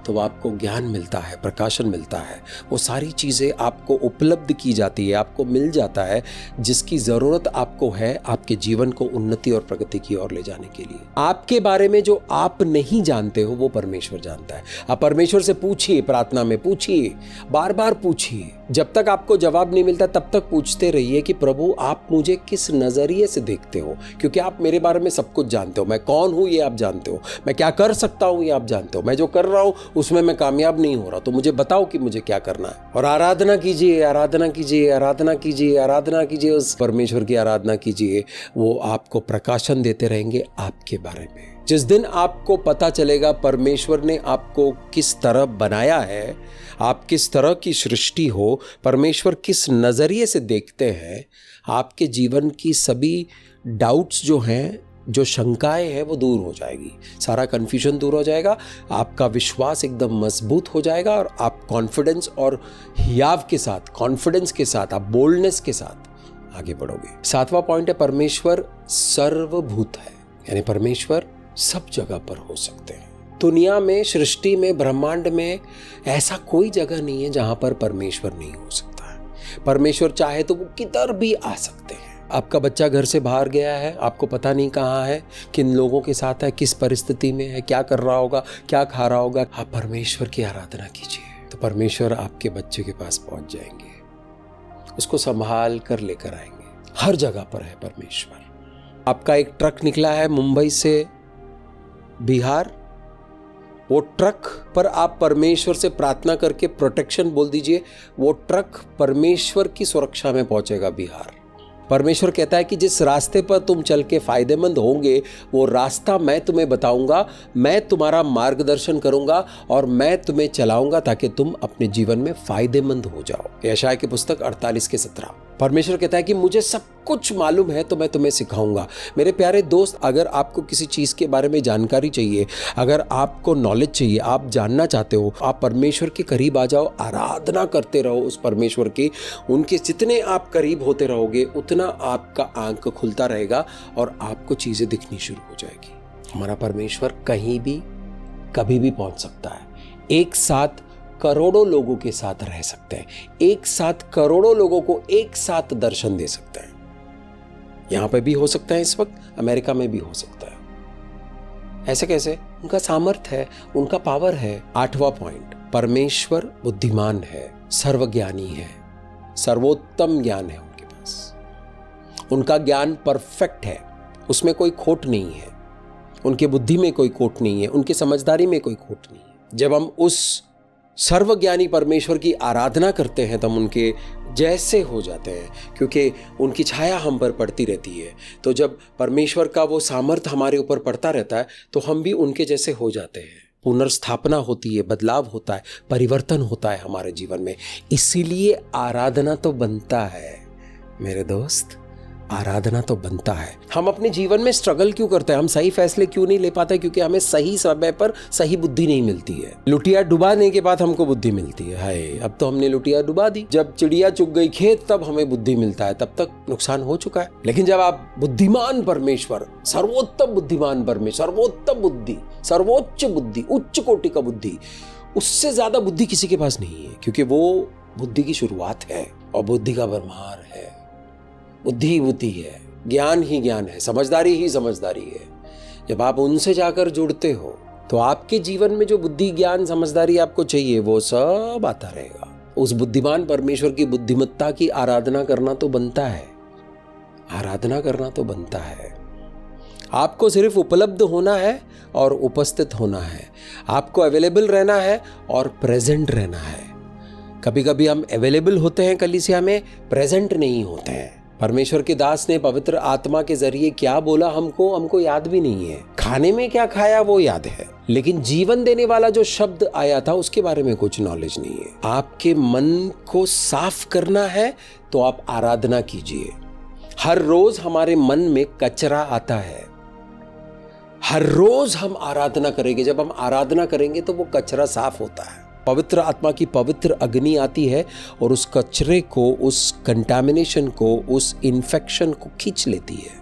तो आपको ज्ञान मिलता है, प्रकाशन मिलता है। वो सारी चीज़ें आपको उपलब्ध की जाती है, आपको मिल जाता है जिसकी ज़रूरत आपको है आपके जीवन को उन्नति और प्रगति की ओर ले जाने के लिए। आपके बारे में जो आप नहीं जानते हो वो परमेश्वर जानता है। आप परमेश्वर से पूछिए, प्रार्थना में पूछिए, बार बार पूछिए। जब तक आपको जवाब नहीं मिलता तब तक पूछते रहिए कि प्रभु आप मुझे किस नज़रिए से देखते हो, क्योंकि आप मेरे बारे में सब कुछ जानते हो। मैं कौन हूँ ये आप जानते हो, मैं क्या कर सकता हूँ ये आप जानते हो, मैं जो कर रहा हूँ उसमें मैं कामयाब नहीं हो रहा, तो मुझे बताओ कि मुझे क्या करना है। और आराधना कीजिए, आराधना कीजिए, आराधना कीजिए, आराधना कीजिए, उस परमेश्वर की आराधना कीजिए। वो आपको प्रकाशन देते रहेंगे आपके बारे में। जिस दिन आपको पता चलेगा परमेश्वर ने आपको किस तरह बनाया है, आप किस तरह की सृष्टि हो, परमेश्वर किस नज़रिए से देखते हैं, आपके जीवन की सभी डाउट्स जो हैं, जो शंकाएं हैं, वो दूर हो जाएगी। सारा कन्फ्यूजन दूर हो जाएगा, आपका विश्वास एकदम मजबूत हो जाएगा और आप कॉन्फिडेंस और हियाव के साथ, कॉन्फिडेंस के साथ, आप बोल्डनेस के साथ आगे बढ़ोगे। 7वां पॉइंट है परमेश्वर सर्वभूत है, यानी परमेश्वर सब जगह पर हो सकते हैं। दुनिया में, सृष्टि में, ब्रह्मांड में ऐसा कोई जगह नहीं है जहां पर परमेश्वर नहीं हो सकता है। परमेश्वर चाहे तो वो किधर भी आ सकते हैं। आपका बच्चा घर से बाहर गया है, आपको पता नहीं कहाँ है, किन लोगों के साथ है, किस परिस्थिति में है, क्या कर रहा होगा, क्या खा रहा होगा। आप परमेश्वर की आराधना कीजिए तो परमेश्वर आपके बच्चे के पास पहुंच जाएंगे, उसको संभाल कर लेकर आएंगे। हर जगह पर है परमेश्वर। आपका एक ट्रक निकला है मुंबई से बिहार, वो ट्रक पर आप परमेश्वर से प्रार्थना करके प्रोटेक्शन बोल दीजिए, वो ट्रक परमेश्वर की सुरक्षा में पहुंचेगा बिहार। परमेश्वर कहता है कि जिस रास्ते पर तुम चल के फायदेमंद होंगे वो रास्ता मैं तुम्हें बताऊंगा, मैं तुम्हारा मार्गदर्शन करूंगा और मैं तुम्हें चलाऊंगा ताकि तुम अपने जीवन में फायदेमंद हो जाओ। यशायाह की पुस्तक 48 के 17। परमेश्वर कहता है कि मुझे सब कुछ मालूम है तो मैं तुम्हें सिखाऊंगा। मेरे प्यारे दोस्त, अगर आपको किसी चीज़ के बारे में जानकारी चाहिए, अगर आपको नॉलेज चाहिए, आप जानना चाहते हो, आप परमेश्वर के करीब आ जाओ, आराधना करते रहो उस परमेश्वर की। उनके जितने आप करीब होते रहोगे उतना आपका आंख खुलता रहेगा और आपको चीज़ें दिखनी शुरू हो जाएगी। हमारा परमेश्वर कहीं भी कभी भी पहुंच सकता है। एक साथ करोड़ों लोगों के साथ रह सकते हैं, एक साथ करोड़ों लोगों को एक साथ दर्शन दे सकते हैं। यहां पे भी हो सकता है, इस वक्त अमेरिका में भी हो सकता है। ऐसे कैसे? उनका सामर्थ्य है, उनका पावर है। 8वां पॉइंट, परमेश्वर बुद्धिमान है, सर्वज्ञानी है, सर्वोत्तम ज्ञान है उनके पास। उनका ज्ञान परफेक्ट है, उसमें कोई खोट नहीं है, उनके बुद्धि में कोई खोट नहीं है, उनकी समझदारी में कोई खोट नहीं है। जब हम उस सर्वज्ञानी परमेश्वर की आराधना करते हैं तो हम उनके जैसे हो जाते हैं, क्योंकि उनकी छाया हम पर पड़ती रहती है। तो जब परमेश्वर का वो सामर्थ्य हमारे ऊपर पड़ता रहता है तो हम भी उनके जैसे हो जाते हैं। पुनर्स्थापना होती है, बदलाव होता है, परिवर्तन होता है हमारे जीवन में। इसीलिए आराधना तो बनता है मेरे दोस्त, आराधना तो बनता है। हम अपने जीवन में स्ट्रगल क्यों करते हैं, हम सही फैसले क्यों नहीं ले पाते? क्योंकि हमें सही समय पर सही बुद्धि नहीं मिलती है। लुटिया डुबाने के बाद हमको बुद्धि मिलती है। हाय, अब तो हमने लुटिया डुबा दी। जब चिड़िया चुग गई खेत तब हमें बुद्धि मिलता है, तब तक नुकसान हो चुका है। लेकिन जब आप बुद्धिमान परमेश्वर, सर्वोत्तम बुद्धिमान परमेश्वर, सर्वोत्तम बुद्धि, सर्वोच्च बुद्धि, उच्च कोटि का बुद्धि, उससे ज्यादा बुद्धि किसी के पास नहीं है, क्योंकि वो बुद्धि की शुरुआत है और बुद्धि का भरमार है। बुद्धि ही बुद्धि है, ज्ञान ही ज्ञान है, समझदारी ही समझदारी है। जब आप उनसे जाकर जुड़ते हो तो आपके जीवन में जो बुद्धि, ज्ञान, समझदारी आपको चाहिए वो सब आता रहेगा। उस बुद्धिमान परमेश्वर की बुद्धिमत्ता की आराधना करना तो बनता है, आराधना करना तो बनता है। आपको सिर्फ उपलब्ध होना है और उपस्थित होना है। आपको अवेलेबल रहना है और प्रेजेंट रहना है। कभी कभी हम अवेलेबल होते हैं कलीसिया में, प्रेजेंट नहीं होते हैं। परमेश्वर के दास ने पवित्र आत्मा के जरिए क्या बोला हमको याद भी नहीं है। खाने में क्या खाया वो याद है, लेकिन जीवन देने वाला जो शब्द आया था उसके बारे में कुछ नॉलेज नहीं है। आपके मन को साफ करना है तो आप आराधना कीजिए। हर रोज हमारे मन में कचरा आता है, हर रोज हम आराधना करेंगे। जब हम आराधना करेंगे तो वो कचरा साफ होता है। पवित्र आत्मा की पवित्र अग्नि आती है और उस कचरे को, उस कंटामिनेशन को, उस इन्फेक्शन को खींच लेती है,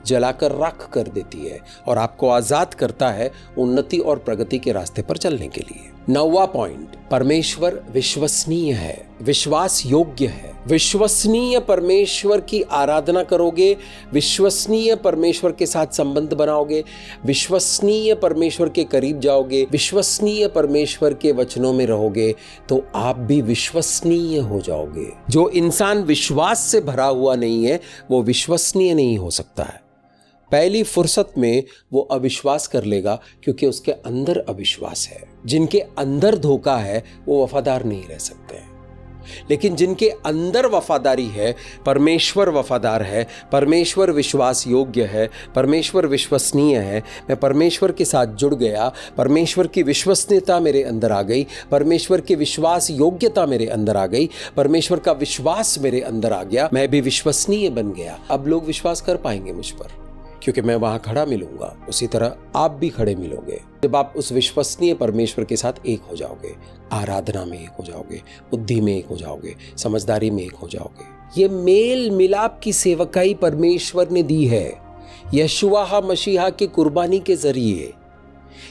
जलाकर राख कर देती है और आपको आजाद करता है उन्नति और प्रगति के रास्ते पर चलने के लिए। 9वां पॉइंट, परमेश्वर विश्वसनीय है, विश्वास योग्य है। विश्वसनीय परमेश्वर की आराधना करोगे, विश्वसनीय परमेश्वर के साथ संबंध बनाओगे, विश्वसनीय परमेश्वर के करीब जाओगे, विश्वसनीय परमेश्वर के वचनों में रहोगे तो आप भी विश्वसनीय हो जाओगे। जो इंसान विश्वास से भरा हुआ नहीं है वो विश्वसनीय नहीं हो सकता है। पहली फुर्सत में वो अविश्वास कर लेगा क्योंकि उसके अंदर अविश्वास है। जिनके अंदर धोखा है वो वफादार नहीं रह सकते हैं। लेकिन जिनके अंदर वफादारी है, परमेश्वर वफादार है, परमेश्वर विश्वास योग्य है, परमेश्वर विश्वसनीय है, मैं परमेश्वर के साथ जुड़ गया, परमेश्वर की विश्वसनीयता मेरे अंदर आ गई, परमेश्वर की विश्वास योग्यता मेरे अंदर आ गई, परमेश्वर का विश्वास मेरे अंदर आ गया, मैं भी विश्वसनीय बन गया। अब लोग विश्वास कर पाएंगे मुझ पर क्योंकि मैं वहां खड़ा मिलूंगा, उसी तरह आप भी खड़े मिलोगे जब आप उस विश्वसनीय परमेश्वर के साथ एक हो जाओगे, आराधना में एक हो जाओगे, बुद्धि में एक हो जाओगे, समझदारी में एक हो जाओगे। ये मेल मिलाप की सेवकाई परमेश्वर ने दी है यशुआ मसीहा की कुर्बानी के जरिए।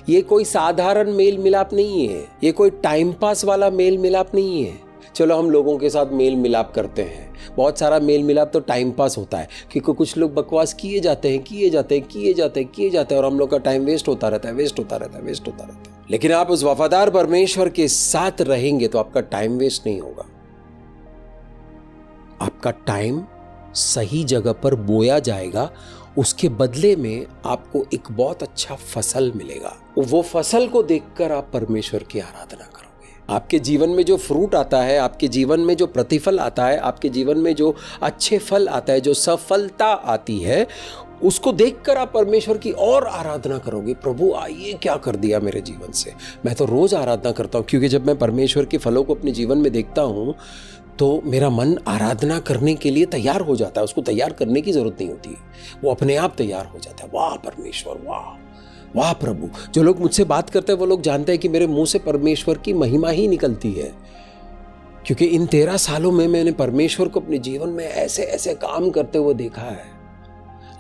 ये कोई साधारण मेल मिलाप नहीं है, ये कोई टाइम पास वाला मेल मिलाप नहीं है। चलो हम लोगों के साथ मेल मिलाप करते हैं, बहुत सारा मेल मिलाप तो टाइम पास होता है क्योंकि कुछ लोग बकवास किए जाते हैं और हम लोग का टाइम वेस्ट होता रहता है। लेकिन आप उस वफादार परमेश्वर के साथ रहेंगे तो आपका टाइम वेस्ट नहीं होगा। आपका टाइम सही जगह पर बोया जाएगा, उसके बदले में आपको एक बहुत अच्छा फसल मिलेगा। वो फसल को देखकर आप परमेश्वर की आराधना करोगे। आपके जीवन में जो फ्रूट आता है, आपके जीवन में जो प्रतिफल आता है, आपके जीवन में जो अच्छे फल आता है, जो सफलता आती है, उसको देखकर आप परमेश्वर की और आराधना करोगे। प्रभु आइए क्या कर दिया मेरे जीवन से। मैं तो रोज आराधना करता हूँ क्योंकि जब मैं परमेश्वर के फलों को अपने जीवन में देखता हूँ तो मेरा मन आराधना करने के लिए तैयार हो जाता है, उसको तैयार करने की जरूरत नहीं होती, वो अपने आप तैयार हो जाता है। वाह परमेश्वर, वाह वाह प्रभु। जो लोग मुझसे बात करते हैं वो लोग जानते हैं कि मेरे मुंह से परमेश्वर की महिमा ही निकलती है, क्योंकि इन 13 सालों में मैंने परमेश्वर को अपने जीवन में ऐसे ऐसे काम करते हुए देखा है,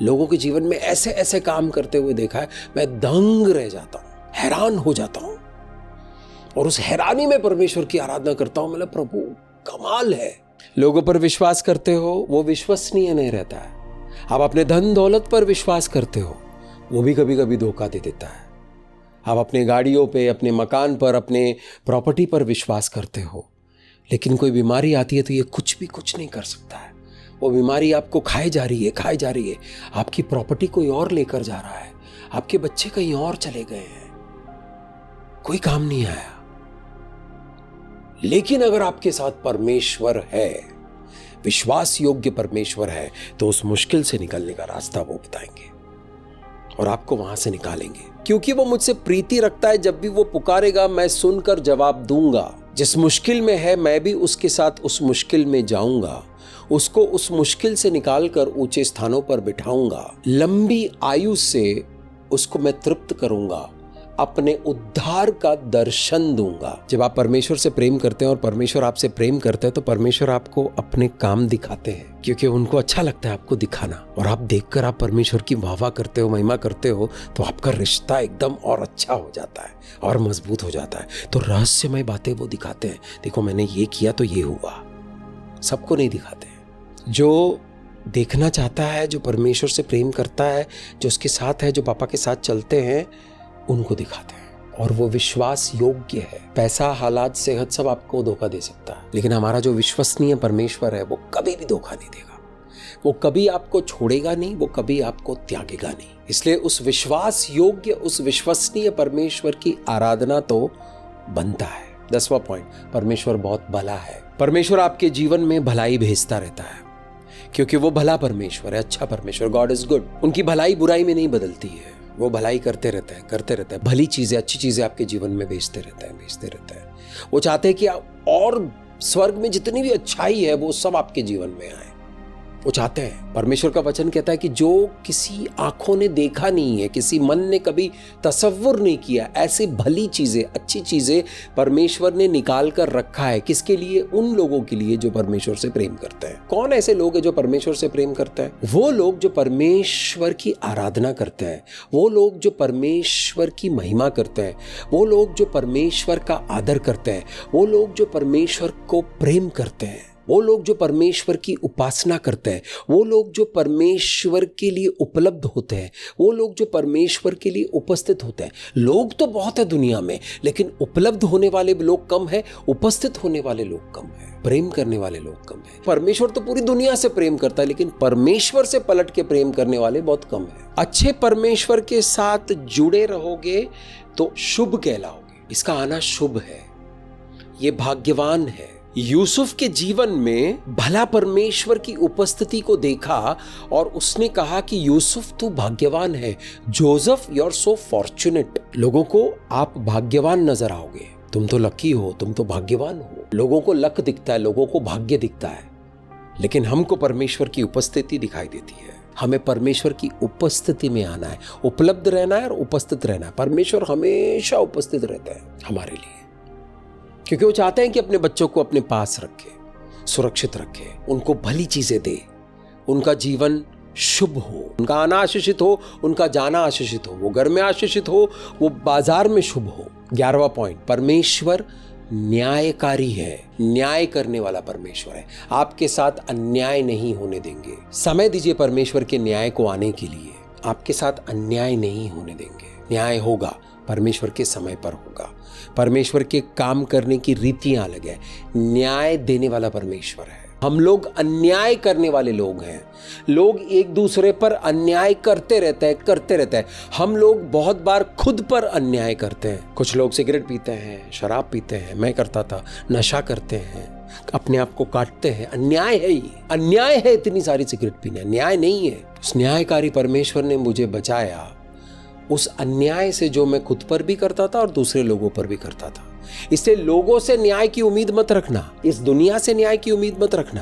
लोगों के जीवन में ऐसे ऐसे काम करते हुए देखा है, मैं दंग रह जाता हूं, हैरान हो जाता हूं, और उस हैरानी में परमेश्वर की आराधना करता हूं। मतलब प्रभु कमाल है। लोगों पर विश्वास करते हो वो विश्वसनीय नहीं रहता है। आप अपने धन दौलत पर विश्वास करते हो, वो भी कभी कभी धोखा दे देता है। आप अपने गाड़ियों पे, अपने मकान पर, अपने प्रॉपर्टी पर विश्वास करते हो, लेकिन कोई बीमारी आती है तो ये कुछ नहीं कर सकता है। वो बीमारी आपको खाए जा रही है। आपकी प्रॉपर्टी कोई और लेकर जा रहा है, आपके बच्चे कहीं और चले गए हैं, कोई काम नहीं आया। लेकिन अगर आपके साथ परमेश्वर है, विश्वास योग्य परमेश्वर है, तो उस मुश्किल से निकलने का रास्ता वो बताएंगे और आपको वहां से निकालेंगे, क्योंकि वो मुझसे प्रीति रखता है। जब भी वो पुकारेगा मैं सुनकर जवाब दूंगा। जिस मुश्किल में है मैं भी उसके साथ उस मुश्किल में जाऊंगा, उसको उस मुश्किल से निकालकर ऊंचे स्थानों पर बिठाऊंगा। लंबी आयु से उसको मैं तृप्त करूंगा, अपने उद्धार का दर्शन दूंगा। जब आप परमेश्वर से प्रेम करते हैं और परमेश्वर आपसे प्रेम करते हैं तो परमेश्वर आपको अपने काम दिखाते हैं, क्योंकि उनको अच्छा लगता है आपको दिखाना। और आप देखकर आप परमेश्वर की वाह करते हो, महिमा करते हो, तो आपका रिश्ता एकदम और अच्छा हो जाता है और मजबूत हो जाता है। तो रहस्यमय बातें वो दिखाते हैं। देखो मैंने ये किया तो ये हुआ, सबको नहीं दिखाते। जो देखना चाहता है, जो परमेश्वर से प्रेम करता है, जो उसके साथ है, जो पापा के साथ चलते हैं, उनको दिखाते हैं। और वो विश्वास योग्य है। पैसा, हालात, सेहत सब आपको धोखा दे सकता है, लेकिन हमारा जो विश्वसनीय परमेश्वर है वो कभी भी धोखा नहीं देगा। वो कभी आपको छोड़ेगा नहीं, वो कभी आपको त्यागेगा नहीं। इसलिए उस विश्वास योग्य, उस विश्वसनीय परमेश्वर की आराधना तो बनता है। 10वां पॉइंट, परमेश्वर बहुत भला है। परमेश्वर आपके जीवन में भलाई भेजता रहता है, क्योंकि वो भला परमेश्वर है, अच्छा परमेश्वर। God is good. उनकी भलाई बुराई में नहीं बदलती है, वो भलाई करते रहता है। भली चीजें, अच्छी चीजें आपके जीवन में भेजते रहता है। वो चाहते हैं कि आप और स्वर्ग में जितनी भी अच्छाई है वो सब आपके जीवन में आए, वो चाहते हैं। परमेश्वर का वचन कहता है कि जो किसी आंखों ने देखा नहीं है, किसी मन ने कभी तसव्वुर नहीं किया, ऐसी भली चीजें, अच्छी चीजें परमेश्वर ने निकाल कर रखा है। किसके लिए? उन लोगों के लिए जो परमेश्वर से प्रेम करते हैं। कौन ऐसे लोग हैं जो परमेश्वर से प्रेम करते हैं? वो लोग जो परमेश्वर की आराधना करते हैं, वो लोग जो परमेश्वर की महिमा करते हैं, वो लोग जो परमेश्वर का आदर करते हैं, वो लोग जो परमेश्वर को प्रेम करते हैं, वो लोग जो परमेश्वर की उपासना करते हैं, वो लोग जो परमेश्वर के लिए उपलब्ध होते हैं, वो लोग जो परमेश्वर के लिए उपस्थित होते हैं। लोग तो बहुत है दुनिया में, लेकिन उपलब्ध होने वाले लोग कम है, उपस्थित होने वाले लोग कम है, प्रेम करने वाले लोग कम है। परमेश्वर तो पूरी दुनिया से प्रेम करता है, लेकिन परमेश्वर से पलट के प्रेम करने वाले बहुत कम है। अच्छे परमेश्वर के साथ जुड़े रहोगे तो शुभ कहलाओगे। इसका आना शुभ है, ये भाग्यवान है। यूसुफ के जीवन में भला परमेश्वर की उपस्थिति को देखा और उसने कहा कि यूसुफ तू भाग्यवान है। Joseph you are so fortunate. लोगों को आप भाग्यवान नजर आओगे, तुम तो लकी हो, तुम तो भाग्यवान हो। लोगों को लक दिखता है, लोगों को भाग्य दिखता है, लेकिन हमको परमेश्वर की उपस्थिति दिखाई देती है। हमें परमेश्वर की उपस्थिति में आना है, उपलब्ध रहना है और उपस्थित रहना है। परमेश्वर हमेशा उपस्थित रहता है हमारे लिए, क्योंकि वो चाहते हैं कि अपने बच्चों को अपने पास रखे, सुरक्षित रखे, उनको भली चीजें दे, उनका जीवन शुभ हो, उनका आना आशीषित हो, उनका जाना आशीषित हो, वो घर में आशीषित हो, वो बाजार में शुभ हो। 11वां पॉइंट, परमेश्वर न्यायकारी है, न्याय करने वाला परमेश्वर है। आपके साथ अन्याय नहीं होने देंगे। समय दीजिए परमेश्वर के न्याय को आने के लिए। आपके साथ अन्याय नहीं होने देंगे। न्याय होगा, परमेश्वर के समय पर होगा। परमेश्वर के काम करने की रीतियां अलग है। न्याय देने वाला परमेश्वर है। हम लोग अन्याय करने वाले लोग हैं। लोग एक दूसरे पर अन्याय करते रहते हैं। हम लोग बहुत बार खुद पर अन्याय करते हैं। कुछ लोग सिगरेट पीते हैं, शराब पीते हैं, मैं करता था, नशा करते हैं, अपने आप को काटते हैं। अन्याय है, ये अन्याय है। इतनी सारी सिगरेट पीना न्याय नहीं है। उस न्यायकारी परमेश्वर ने मुझे बचाया उस अन्याय से जो मैं खुद पर भी करता था और दूसरे लोगों पर भी करता था। इसलिए लोगों से न्याय की उम्मीद मत रखना, इस दुनिया से न्याय की उम्मीद मत रखना,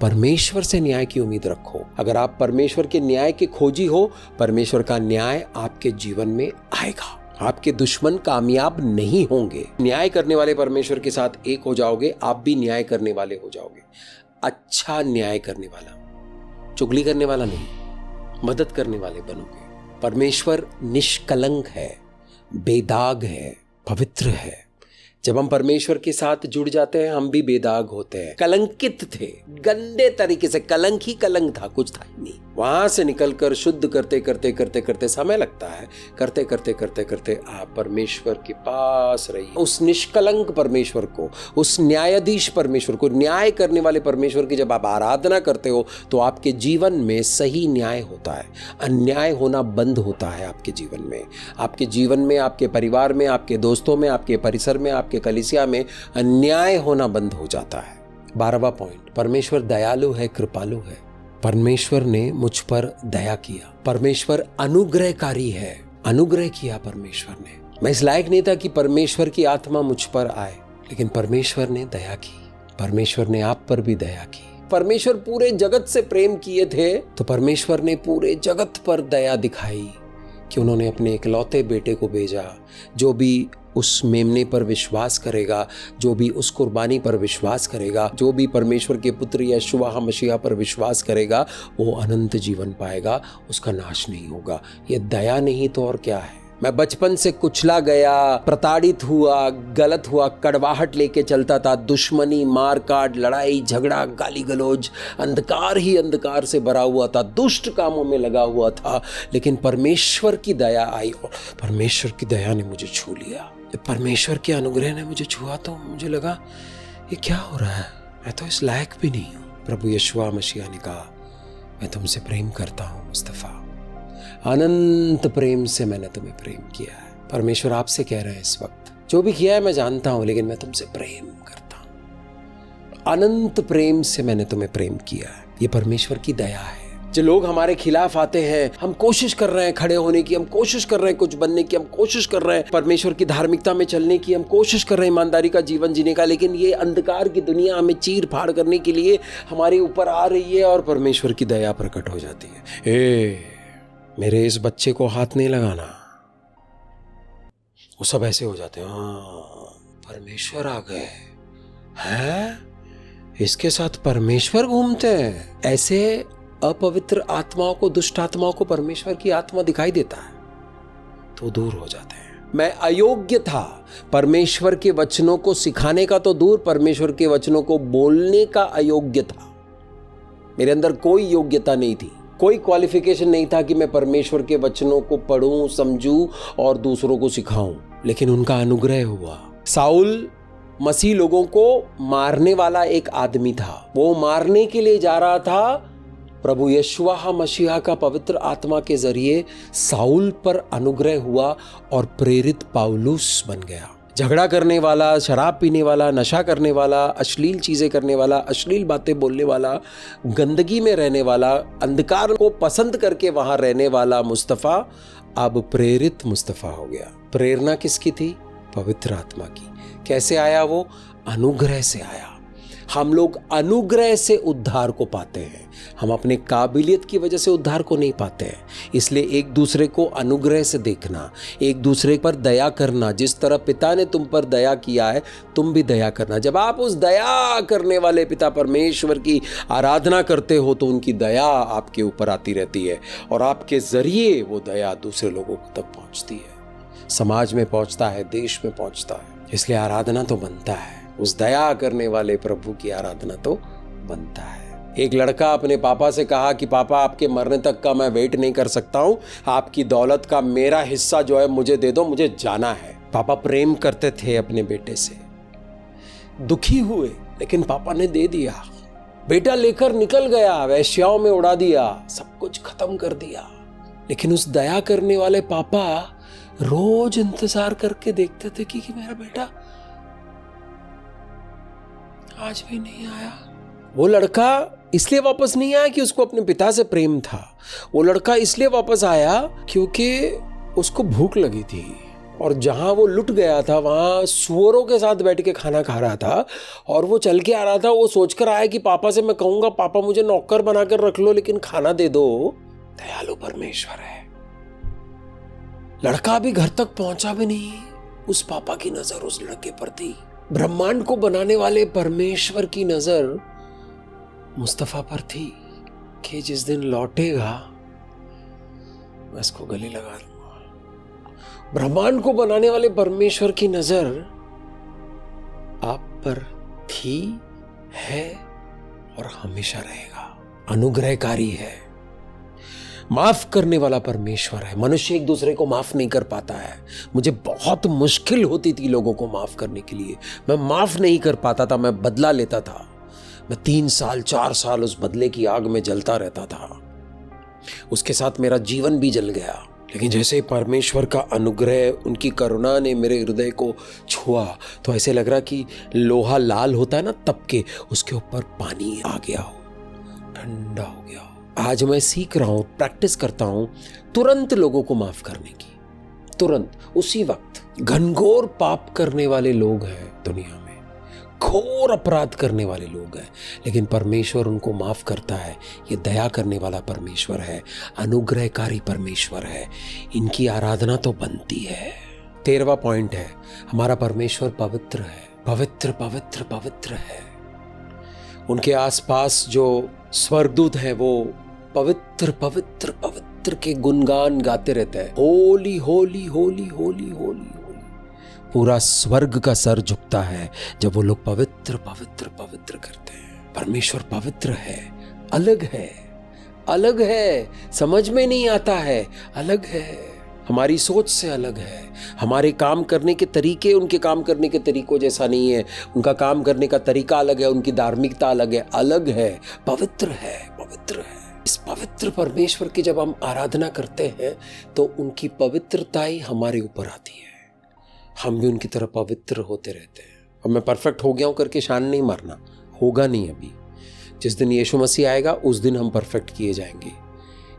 परमेश्वर से न्याय की उम्मीद रखो। अगर आप परमेश्वर के न्याय के खोजी हो, परमेश्वर का न्याय आपके जीवन में आएगा। आपके दुश्मन कामयाब नहीं होंगे। न्याय करने वाले परमेश्वर के साथ एक हो जाओगे, आप भी न्याय करने वाले हो जाओगे। अच्छा न्याय करने वाला, चुगली करने वाला नहीं, मदद करने वाले बनोगे। परमेश्वर निष्कलंक है, बेदाग है, पवित्र है। जब हम परमेश्वर के साथ जुड़ जाते हैं, हम भी बेदाग होते हैं। कलंकित थे, गंदे तरीके से, कलंक ही कलंक था, कुछ था ही नहीं। वहां से निकलकर शुद्ध करते करते करते करते समय लगता है, करते करते करते करते आप परमेश्वर के पास रहिए। उस निष्कलंक परमेश्वर को, उस न्यायाधीश परमेश्वर को, न्याय करने वाले परमेश्वर की जब आप आराधना करते हो तो आपके जीवन में सही न्याय होता है, अन्याय होना बंद होता है। आपके जीवन में, आपके जीवन में, आपके परिवार में, आपके दोस्तों में, आपके परिसर में, आपके कलीसिया में अन्याय होना बंद हो जाता है। 12वां पॉइंट, परमेश्वर दयालु है, कृपालु है। परमेश्वर ने मुझ पर दया किया। परमेश्वर अनुग्रहकारी है, अनुग्रह किया परमेश्वर ने। मैं इस लायक नहीं था कि परमेश्वर की आत्मा मुझ पर आए, लेकिन परमेश्वर ने दया की। परमेश्वर ने आप पर भी दया की। परमेश्वर पूरे जगत से प्रेम किए थे तो परमेश्वर ने पूरे जगत पर दया दिखाई कि उन्होंने अपने इकलौते बेटे को भेजा। जो भी उस मेमने पर विश्वास करेगा, जो भी उस कुर्बानी पर विश्वास करेगा, जो भी परमेश्वर के पुत्र यहोशू मसीह पर विश्वास करेगा, वो अनंत जीवन पाएगा, उसका नाश नहीं होगा। ये दया नहीं तो और क्या है। मैं बचपन से कुचला गया, प्रताड़ित हुआ, गलत हुआ, कड़वाहट लेके चलता था, दुश्मनी, मार काट, लड़ाई झगड़ा, गाली गलौज, अंधकार ही अंधकार से भरा हुआ था, दुष्ट कामों में लगा हुआ था। लेकिन परमेश्वर की दया आई और परमेश्वर की दया ने मुझे छू लिया। परमेश्वर के अनुग्रह ने मुझे छुआ तो मुझे लगा ये क्या हो रहा है, मैं तो इस लायक भी नहीं हूँ। प्रभु यहोशू मसीह ने कहा, मैं तुमसे प्रेम करता हूँ मुस्तफा, अनंत प्रेम से मैंने तुम्हें प्रेम किया है। परमेश्वर आपसे कह रहे हैं इस वक्त, जो भी किया है मैं जानता हूं, लेकिन मैं तुमसे प्रेम करता हूं। अनंत प्रेम से मैंने तुम्हें प्रेम किया है। ये परमेश्वर की दया है। जो लोग हमारे खिलाफ आते हैं, हम कोशिश कर रहे हैं खड़े होने की, हम कोशिश कर रहे हैं कुछ बनने की, हम कोशिश कर रहे हैं परमेश्वर की धार्मिकता में चलने की, हम कोशिश कर रहे हैं ईमानदारी का जीवन जीने का, लेकिन ये अंधकार की दुनिया हमें चीर फाड़ करने के लिए हमारे ऊपर आ रही है और परमेश्वर की दया प्रकट हो जाती है। मेरे इस बच्चे को हाथ नहीं लगाना, वो सब ऐसे हो जाते हैं, हाँ परमेश्वर आ गए हैं, इसके साथ परमेश्वर घूमते हैं। ऐसे अपवित्र आत्माओं को, दुष्ट आत्माओं को परमेश्वर की आत्मा दिखाई देता है तो दूर हो जाते हैं। मैं अयोग्य था परमेश्वर के वचनों को सिखाने का, तो दूर, परमेश्वर के वचनों को बोलने का अयोग्य था। मेरे अंदर कोई योग्यता नहीं थी, कोई क्वालिफिकेशन नहीं था कि मैं परमेश्वर के वचनों को पढ़ूं, समझूं और दूसरों को सिखाऊं, लेकिन उनका अनुग्रह हुआ। साउल मसीह लोगों को मारने वाला एक आदमी था, वो मारने के लिए जा रहा था। प्रभु यहोशू मसीह का पवित्र आत्मा के जरिए साउल पर अनुग्रह हुआ और प्रेरित पौलुस बन गया। झगड़ा करने वाला, शराब पीने वाला, नशा करने वाला, अश्लील चीजें करने वाला, अश्लील बातें बोलने वाला, गंदगी में रहने वाला, अंधकार को पसंद करके वहां रहने वाला मुस्तफा अब प्रेरित मुस्तफा हो गया। प्रेरणा किसकी थी? पवित्र आत्मा की। कैसे आया वो? अनुग्रह से आया। हम लोग अनुग्रह से उद्धार को पाते हैं, हम अपने काबिलियत की वजह से उद्धार को नहीं पाते हैं। इसलिए एक दूसरे को अनुग्रह से देखना, एक दूसरे पर दया करना, जिस तरह पिता ने तुम पर दया किया है तुम भी दया करना। जब आप उस दया करने वाले पिता परमेश्वर की आराधना करते हो तो उनकी दया आपके ऊपर आती रहती है और आपके जरिए वो दया दूसरे लोगों तक पहुंचती है, समाज में पहुंचता है, देश में पहुंचता है। इसलिए आराधना तो बनता है, उस दया करने वाले प्रभु की आराधना तो बनता है। एक लड़का अपने पापा से कहा कि पापा, आपके मरने तक का मैं वेट नहीं कर सकता हूं, आपकी दौलत का मेरा हिस्सा जो है मुझे दे दो, मुझे जाना है। पापा प्रेम करते थे अपने बेटे से, दुखी हुए लेकिन पापा ने दे दिया। बेटा लेकर निकल गया, वैश्याओं में उड़ा दिया, सब कुछ खत्म कर दिया। लेकिन उस दया करने वाले पापा रोज इंतजार करके देखते थे कि मेरा बेटा आज भी नहीं आया। वो लड़का इसलिए वापस नहीं आया कि उसको अपने पिता से प्रेम था, वो लड़का इसलिए वापस आया क्योंकि उसको भूख लगी थी। और जहाँ वो लुट गया था वहाँ सुअरों के साथ बैठ के खाना खा रहा था, और वो चल के आ रहा था। वो सोचकर आया कि पापा से मैं कहूँगा पापा मुझे नौकर बनाकर रख लो लेकिन खाना दे दो। दयालु परमेश्वर है। लड़का भी घर तक पहुंचा भी नहीं, उस पापा की नजर उस लड़के पर थी। ब्रह्मांड को बनाने वाले परमेश्वर की नजर मुस्तफा पर थी कि जिस दिन लौटेगा मैं इसको गले लगा लूंगा। ब्रह्मांड को बनाने वाले परमेश्वर की नजर आप पर थी, है और हमेशा रहेगा। अनुग्रहकारी है, माफ करने वाला परमेश्वर है। मनुष्य एक दूसरे को माफ नहीं कर पाता है। मुझे बहुत मुश्किल होती थी लोगों को माफ करने के लिए। मैं माफ नहीं कर पाता था, मैं बदला लेता था। मैं 3 साल 4 साल उस बदले की आग में जलता रहता था। उसके साथ मेरा जीवन भी जल गया। लेकिन जैसे परमेश्वर का अनुग्रह, उनकी करुणा ने मेरे हृदय को छुआ तो ऐसे लग रहा कि लोहा लाल होता है ना तप के, उसके ऊपर पानी आ गया हो, ठंडा हो गया हो। आज मैं सीख रहा हूं, प्रैक्टिस करता हूं तुरंत लोगों को माफ करने की। तुरंत, उसी वक्त। घनघोर पाप करने वाले लोग हैं दुनिया में, घोर अपराध करने वाले लोग हैं, लेकिन परमेश्वर उनको माफ करता है। ये दया करने वाला परमेश्वर है, अनुग्रहकारी परमेश्वर है। इनकी आराधना तो बनती है। 13वां पॉइंट है, हमारा परमेश्वर पवित्र है। पवित्र पवित्र पवित्र है। उनके आसपास जो स्वर्गदूत हैं वो पवित्र पवित्र पवित्र के गुणगान गाते रहते हैं। होली होली होली होली होली। पूरा स्वर्ग का सर झुकता है जब वो लोग पवित्र पवित्र पवित्र करते हैं। परमेश्वर पवित्र है, अलग है, अलग है। समझ में नहीं आता है, अलग है, हमारी सोच से अलग है। हमारे काम करने के तरीके उनके काम करने के तरीकों जैसा नहीं है। उनका काम करने का तरीका अलग है, उनकी धार्मिकता अलग है, अलग है। पवित्र है, पवित्र है। इस पवित्र परमेश्वर की जब हम आराधना करते हैं तो उनकी पवित्रता ही हमारे ऊपर आती है। हम भी उनकी तरह पवित्र होते रहते हैं। अब मैं परफेक्ट हो गया हूं करके शान नहीं मारना, होगा नहीं अभी। जिस दिन यीशु मसीह आएगा उस दिन हम परफेक्ट किए जाएंगे।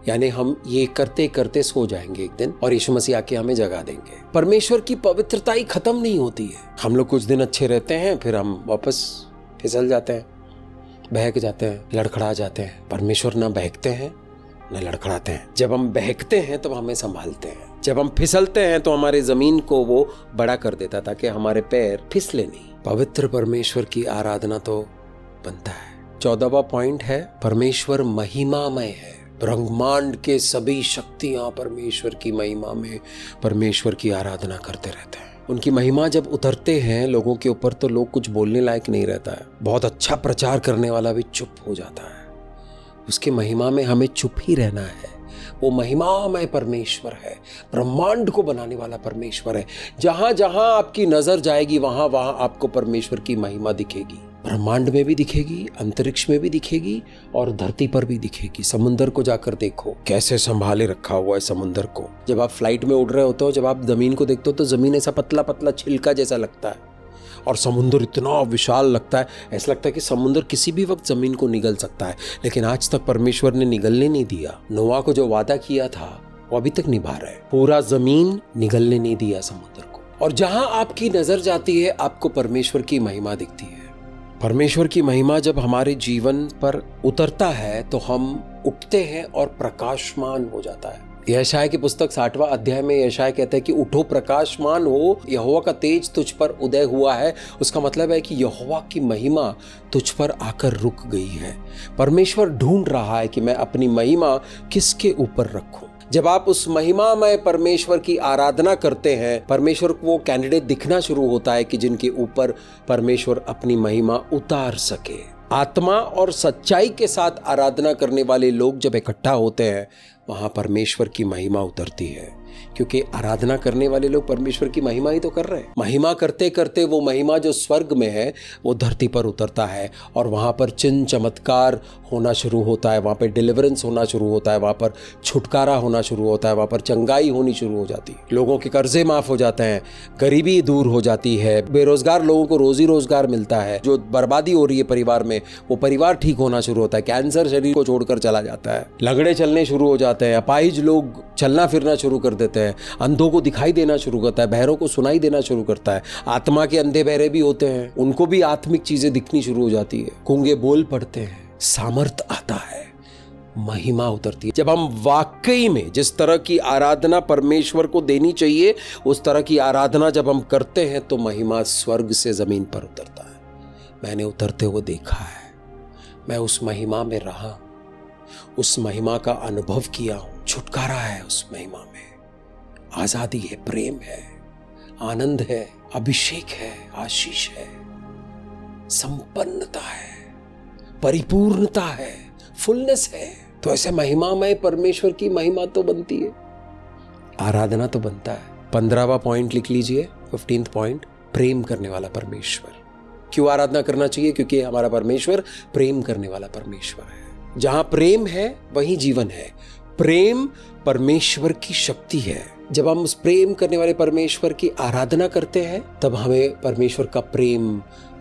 यानी हम ये करते करते सो जाएंगे एक दिन और यीशु मसीह आके हमें जगा देंगे। परमेश्वर की पवित्रता ही खत्म नहीं होती है। हम लोग कुछ दिन अच्छे रहते हैं, फिर हम वापस फिसल जाते हैं, बहक जाते हैं, लड़खड़ा जाते हैं। परमेश्वर ना बहकते हैं न लड़खड़ाते हैं। जब हम बहकते हैं तो हमें संभालते हैं, जब हम फिसलते हैं तो हमारे जमीन को वो बड़ा कर देता ताकि हमारे पैर फिसले नहीं। पवित्र परमेश्वर की आराधना तो बनता है। 14वां पॉइंट है, परमेश्वर महिमामय है। ब्रह्मांड के सभी शक्तियां परमेश्वर की महिमा में परमेश्वर की आराधना करते रहते हैं। उनकी महिमा जब उतरते हैं लोगों के ऊपर तो लोग कुछ बोलने लायक नहीं रहता है। बहुत अच्छा प्रचार करने वाला भी चुप हो जाता है। उसकी महिमा में हमें चुप ही रहना है। वो महिमामय परमेश्वर है, ब्रह्मांड को बनाने वाला परमेश्वर है। जहां जहां आपकी नजर जाएगी वहां वहां आपको परमेश्वर की महिमा दिखेगी। ब्रह्मांड में भी दिखेगी, अंतरिक्ष में भी दिखेगी और धरती पर भी दिखेगी। समुंदर को जाकर देखो कैसे संभाले रखा हुआ है समुंदर को। जब आप फ्लाइट में उड़ रहे होते हो, जब आप जमीन को देखते हो तो जमीन ऐसा पतला पतला छिलका जैसा लगता है और समुंदर इतना विशाल लगता है, ऐसा लगता है कि समुंदर किसी भी वक्त जमीन को निगल सकता है। लेकिन आज तक परमेश्वर ने निगलने नहीं दिया। नोआ को जो वादा किया था वो अभी तक निभा रहा है। पूरा जमीन निगलने नहीं दिया समुद्र को। और जहां आपकी नजर जाती है आपको परमेश्वर की महिमा दिखती है। परमेश्वर की महिमा जब हमारे जीवन पर उतरता है तो हम उठते हैं और प्रकाशमान हो जाता है। यशाया की पुस्तक 60वां अध्याय में यशाया कहता है कि उठो प्रकाशमान हो, यहोवा का तेज तुझ पर उदय हुआ है। उसका मतलब है कि यहोवा की महिमा तुझ पर आकर रुक गई है। परमेश्वर ढूंढ रहा है कि मैं अपनी महिमा किसके ऊपर रखूं। जब आप उस महिमामय परमेश्वर की आराधना करते हैं, परमेश्वर को वो कैंडिडेट दिखना शुरू होता है कि जिनके ऊपर परमेश्वर अपनी महिमा उतार सके। आत्मा और सच्चाई के साथ आराधना करने वाले लोग जब इकट्ठा होते हैं वहां परमेश्वर की महिमा उतरती है, क्योंकि आराधना करने वाले लोग परमेश्वर की महिमा ही तो कर रहे हैं। महिमा करते करते वो महिमा जो स्वर्ग में है वो धरती पर उतरता है और वहां पर चिन्ह चमत्कार होना शुरू होता है, वहां पर डिलीवरेंस होना शुरू होता है, वहां पर छुटकारा होना शुरू होता है, वहां पर चंगाई होनी शुरू हो जाती है। लोगों के कर्जे माफ हो जाते हैं, गरीबी दूर हो जाती है, बेरोजगार लोगों को रोजी रोजगार मिलता है, जो बर्बादी हो रही है परिवार में वो परिवार ठीक होना शुरू होता है, कैंसर शरीर को छोड़कर चला जाता है, लगड़े चलने शुरू हो जाते जाते हैं, अपाहिज लोग चलना फिरना शुरू कर देते हैं, अंधों को दिखाई देना शुरू करता है, बहरों को सुनाई देना शुरू करता है, आत्मा के अंधे बहरे भी होते हैं, उनको भी आत्मिक चीजें दिखनी शुरू हो जाती है, गूंगे बोल पड़ते हैं, सामर्थ आता है, महिमा उतरती है। जब हम वाकई में जिस तरह की आराधना परमेश्वर को देनी चाहिए उस तरह की आराधना जब हम करते हैं तो महिमा स्वर्ग से जमीन पर उतरता है। मैंने उतरते हुए देखा है, मैं उस महिमा में रहा, उस महिमा का अनुभव किया हूं। छुटकारा है उस महिमा में, आजादी है, प्रेम है, आनंद है, अभिषेक है, आशीष है, संपन्नता है, परिपूर्णता है, फुलनेस है। तो ऐसे महिमामय परमेश्वर की महिमा तो बनती है, आराधना तो बनता है। 15वां पॉइंट लिख लीजिए, 15th पॉइंट, प्रेम करने वाला परमेश्वर। क्यों आराधना करना चाहिए? क्योंकि हमारा परमेश्वर प्रेम करने वाला परमेश्वर है। जहां प्रेम है वहीं जीवन है। प्रेम परमेश्वर की शक्ति है। जब हम उस प्रेम करने वाले परमेश्वर की आराधना करते हैं तब हमें परमेश्वर का प्रेम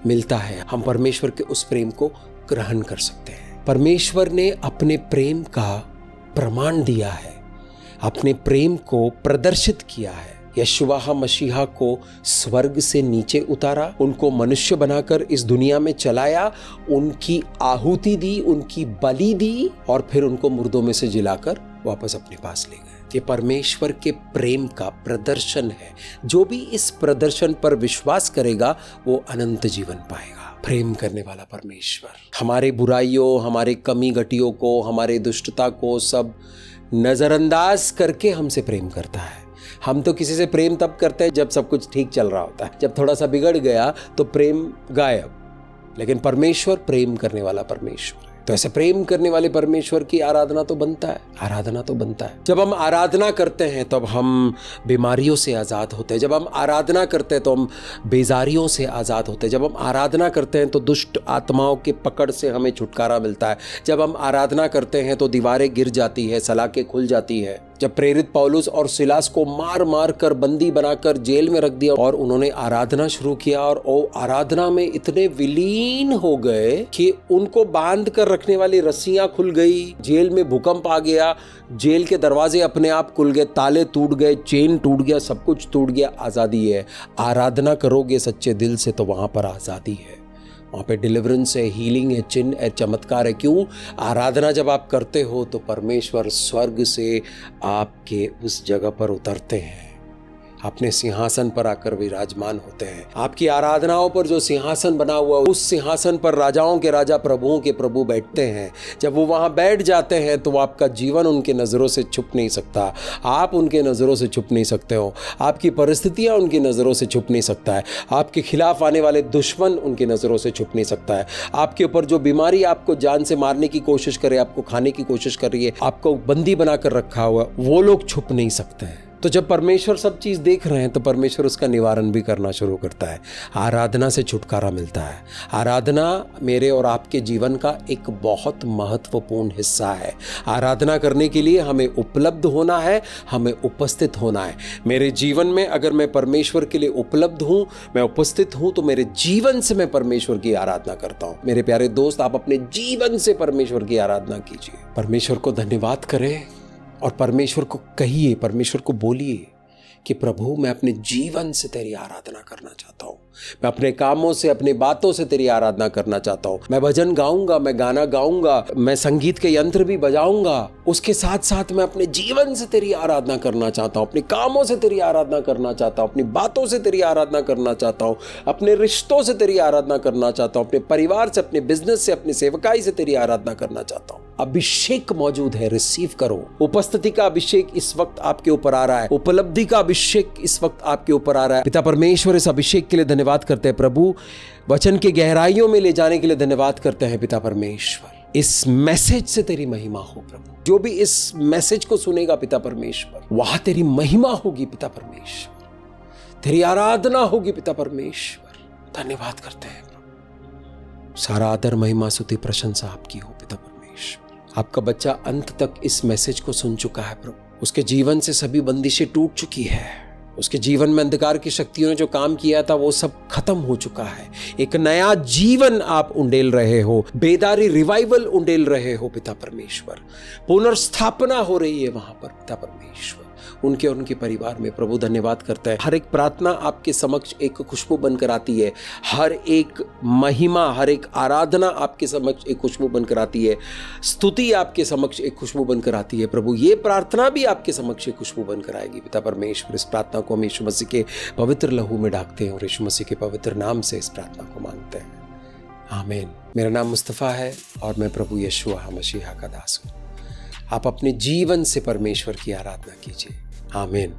मिलता है, हम परमेश्वर के उस प्रेम को ग्रहण कर सकते हैं। परमेश्वर ने अपने प्रेम का प्रमाण दिया है, अपने प्रेम को प्रदर्शित किया है। यशुआ मसीहा को स्वर्ग से नीचे उतारा, उनको मनुष्य बनाकर इस दुनिया में चलाया, उनकी आहुति दी, उनकी बलि दी और फिर उनको मुर्दों में से जिलाकर वापस अपने पास ले गए। ये परमेश्वर के प्रेम का प्रदर्शन है। जो भी इस प्रदर्शन पर विश्वास करेगा वो अनंत जीवन पाएगा। प्रेम करने वाला परमेश्वर हमारे बुराइयों, हमारे कमी घटियों को, हमारे दुष्टता को सब नजरअंदाज करके हमसे प्रेम करता है। हम तो किसी से प्रेम तब करते हैं जब सब कुछ ठीक चल रहा होता है, जब थोड़ा सा बिगड़ गया तो प्रेम गायब। लेकिन परमेश्वर प्रेम करने वाला परमेश्वर है। तो ऐसे प्रेम करने वाले परमेश्वर की आराधना तो बनता है, आराधना तो बनता है। जब हम आराधना करते हैं तब हम बीमारियों से आज़ाद होते हैं। जब हम आराधना करते हैं तो हम बेजारियों से आज़ाद होते हैं। जब हम आराधना करते हैं तो दुष्ट आत्माओं के पकड़ से हमें छुटकारा मिलता है। जब हम आराधना करते हैं तो दीवारें गिर जाती है, सलाखें खुल जाती है। जब प्रेरित पौलुस और सिलास को मार मार कर बंदी बनाकर जेल में रख दिया और उन्होंने आराधना शुरू किया और वो आराधना में इतने विलीन हो गए कि उनको बांध कर रखने वाली रस्सियां खुल गई, जेल में भूकंप आ गया, जेल के दरवाजे अपने आप खुल गए, ताले टूट गए, चेन टूट गया, सब कुछ टूट गया। आज़ादी है। आराधना करोगे सच्चे दिल से तो वहां पर आज़ादी है, वहाँ पे डिलीवरेंस है, हीलिंग है, चिन्ह है, चमत्कार है। क्यों? आराधना जब आप करते हो तो परमेश्वर स्वर्ग से आपके उस जगह पर उतरते हैं, अपने सिंहासन पर आकर विराजमान होते हैं। आपकी आराधनाओं पर जो सिंहासन बना हुआ उस सिंहासन पर राजाओं के राजा, प्रभुओं के प्रभु बैठते हैं। जब वो वहाँ बैठ जाते हैं तो आपका जीवन उनके नज़रों से छुप नहीं सकता, आप उनके नज़रों से छुप नहीं सकते हो, आपकी परिस्थितियाँ उनकी नज़रों से छुप नहीं सकता है, आपके खिलाफ आने वाले दुश्मन उनकी नज़रों से छुप नहीं सकता है, आपके ऊपर जो बीमारी आपको जान से मारने की कोशिश करे, आपको खाने की कोशिश कर रही है, आपको बंदी बनाकर रखा हुआ, वो लोग छुप नहीं सकते हैं। तो जब परमेश्वर सब चीज़ देख रहे हैं तो परमेश्वर उसका निवारण भी करना शुरू करता है। आराधना से छुटकारा मिलता है। आराधना मेरे और आपके जीवन का एक बहुत महत्वपूर्ण हिस्सा है। आराधना करने के लिए हमें उपलब्ध होना है, हमें उपस्थित होना है। मेरे जीवन में अगर मैं परमेश्वर के लिए उपलब्ध हूँ, मैं उपस्थित हूँ, तो मेरे जीवन से मैं परमेश्वर की आराधना करता हूँ। मेरे प्यारे दोस्त, आप अपने जीवन से परमेश्वर की आराधना कीजिए। परमेश्वर को धन्यवाद करें और परमेश्वर को कहिए, परमेश्वर को बोलिए कि प्रभु मैं अपने जीवन से तेरी आराधना करना चाहता हूँ, मैं अपने कामों से, अपनी बातों से तेरी आराधना करना चाहता हूँ। मैं भजन गाऊंगा, मैं गाना गाऊंगा, मैं संगीत के यंत्र भी बजाऊंगा, उसके साथ साथ मैं अपने जीवन से तेरी आराधना करना चाहता हूँ, अपने कामों से तेरी आराधना करना चाहता हूँ, अपनी बातों से तेरी आराधना करना चाहता हूँ, अपने रिश्तों से तेरी आराधना करना चाहता हूँ, अपने परिवार से, अपने बिजनेस से, अपनी सेवकाई से तेरी आराधना करना चाहता हूँ। अभिषेक मौजूद है, रिसीव करो। उपस्थिति का अभिषेक इस वक्त आपके ऊपर आ रहा है, उपलब्धि का अभिषेक इस वक्त आपके ऊपर आ रहा है। पिता परमेश्वर, इस अभिषेक के लिए धन्यवाद करते हैं प्रभु, वचन की गहराइयों में ले जाने के लिए धन्यवाद करते हैं पिता परमेश्वर। इस मैसेज से तेरी महिमा हो प्रभु। जो भी इस मैसेज को सुनेगा पिता परमेश्वर, वहां तेरी महिमा होगी पिता परमेश्वर, तेरी आराधना होगी पिता परमेश्वर। धन्यवाद करते हैं प्रभु। सारा आदर, महिमा, स्तुति, प्रशंसा आपकी हो पिता परमेश्वर। आपका बच्चा अंत तक इस मैसेज को सुन चुका है प्रभु, उसके जीवन से सभी बंदिशें टूट चुकी है। उसके जीवन में अंधकार की शक्तियों ने जो काम किया था वो सब खत्म हो चुका है। एक नया जीवन आप उंडेल रहे हो, बेदारी रिवाइवल उंडेल रहे हो पिता परमेश्वर। पुनर्स्थापना हो रही है वहां पर पिता परमेश्वर, उनके और उनके परिवार में। प्रभु धन्यवाद करता है। हर एक प्रार्थना आपके समक्ष एक खुशबू बनकर आती है, हर एक महिमा, हर एक आराधना आपके समक्ष एक खुशबू बनकर आती है, स्तुति आपके समक्ष एक खुशबू बनकर आती है। प्रभु ये प्रार्थना भी आपके समक्ष एक खुशबू बनकर आएगी पिता परमेश्वर। इस प्रार्थना को हम यीशु मसीह के पवित्र लहू में ढाकते हैं और यीशु मसीह के पवित्र नाम से इस प्रार्थना को मांगते हैं, आमीन। मेरा नाम मुस्तफ़ा है और मैं प्रभु यीशुआ मसीहा का दास हूँ। आप अपने जीवन से परमेश्वर की आराधना कीजिए, आमीन।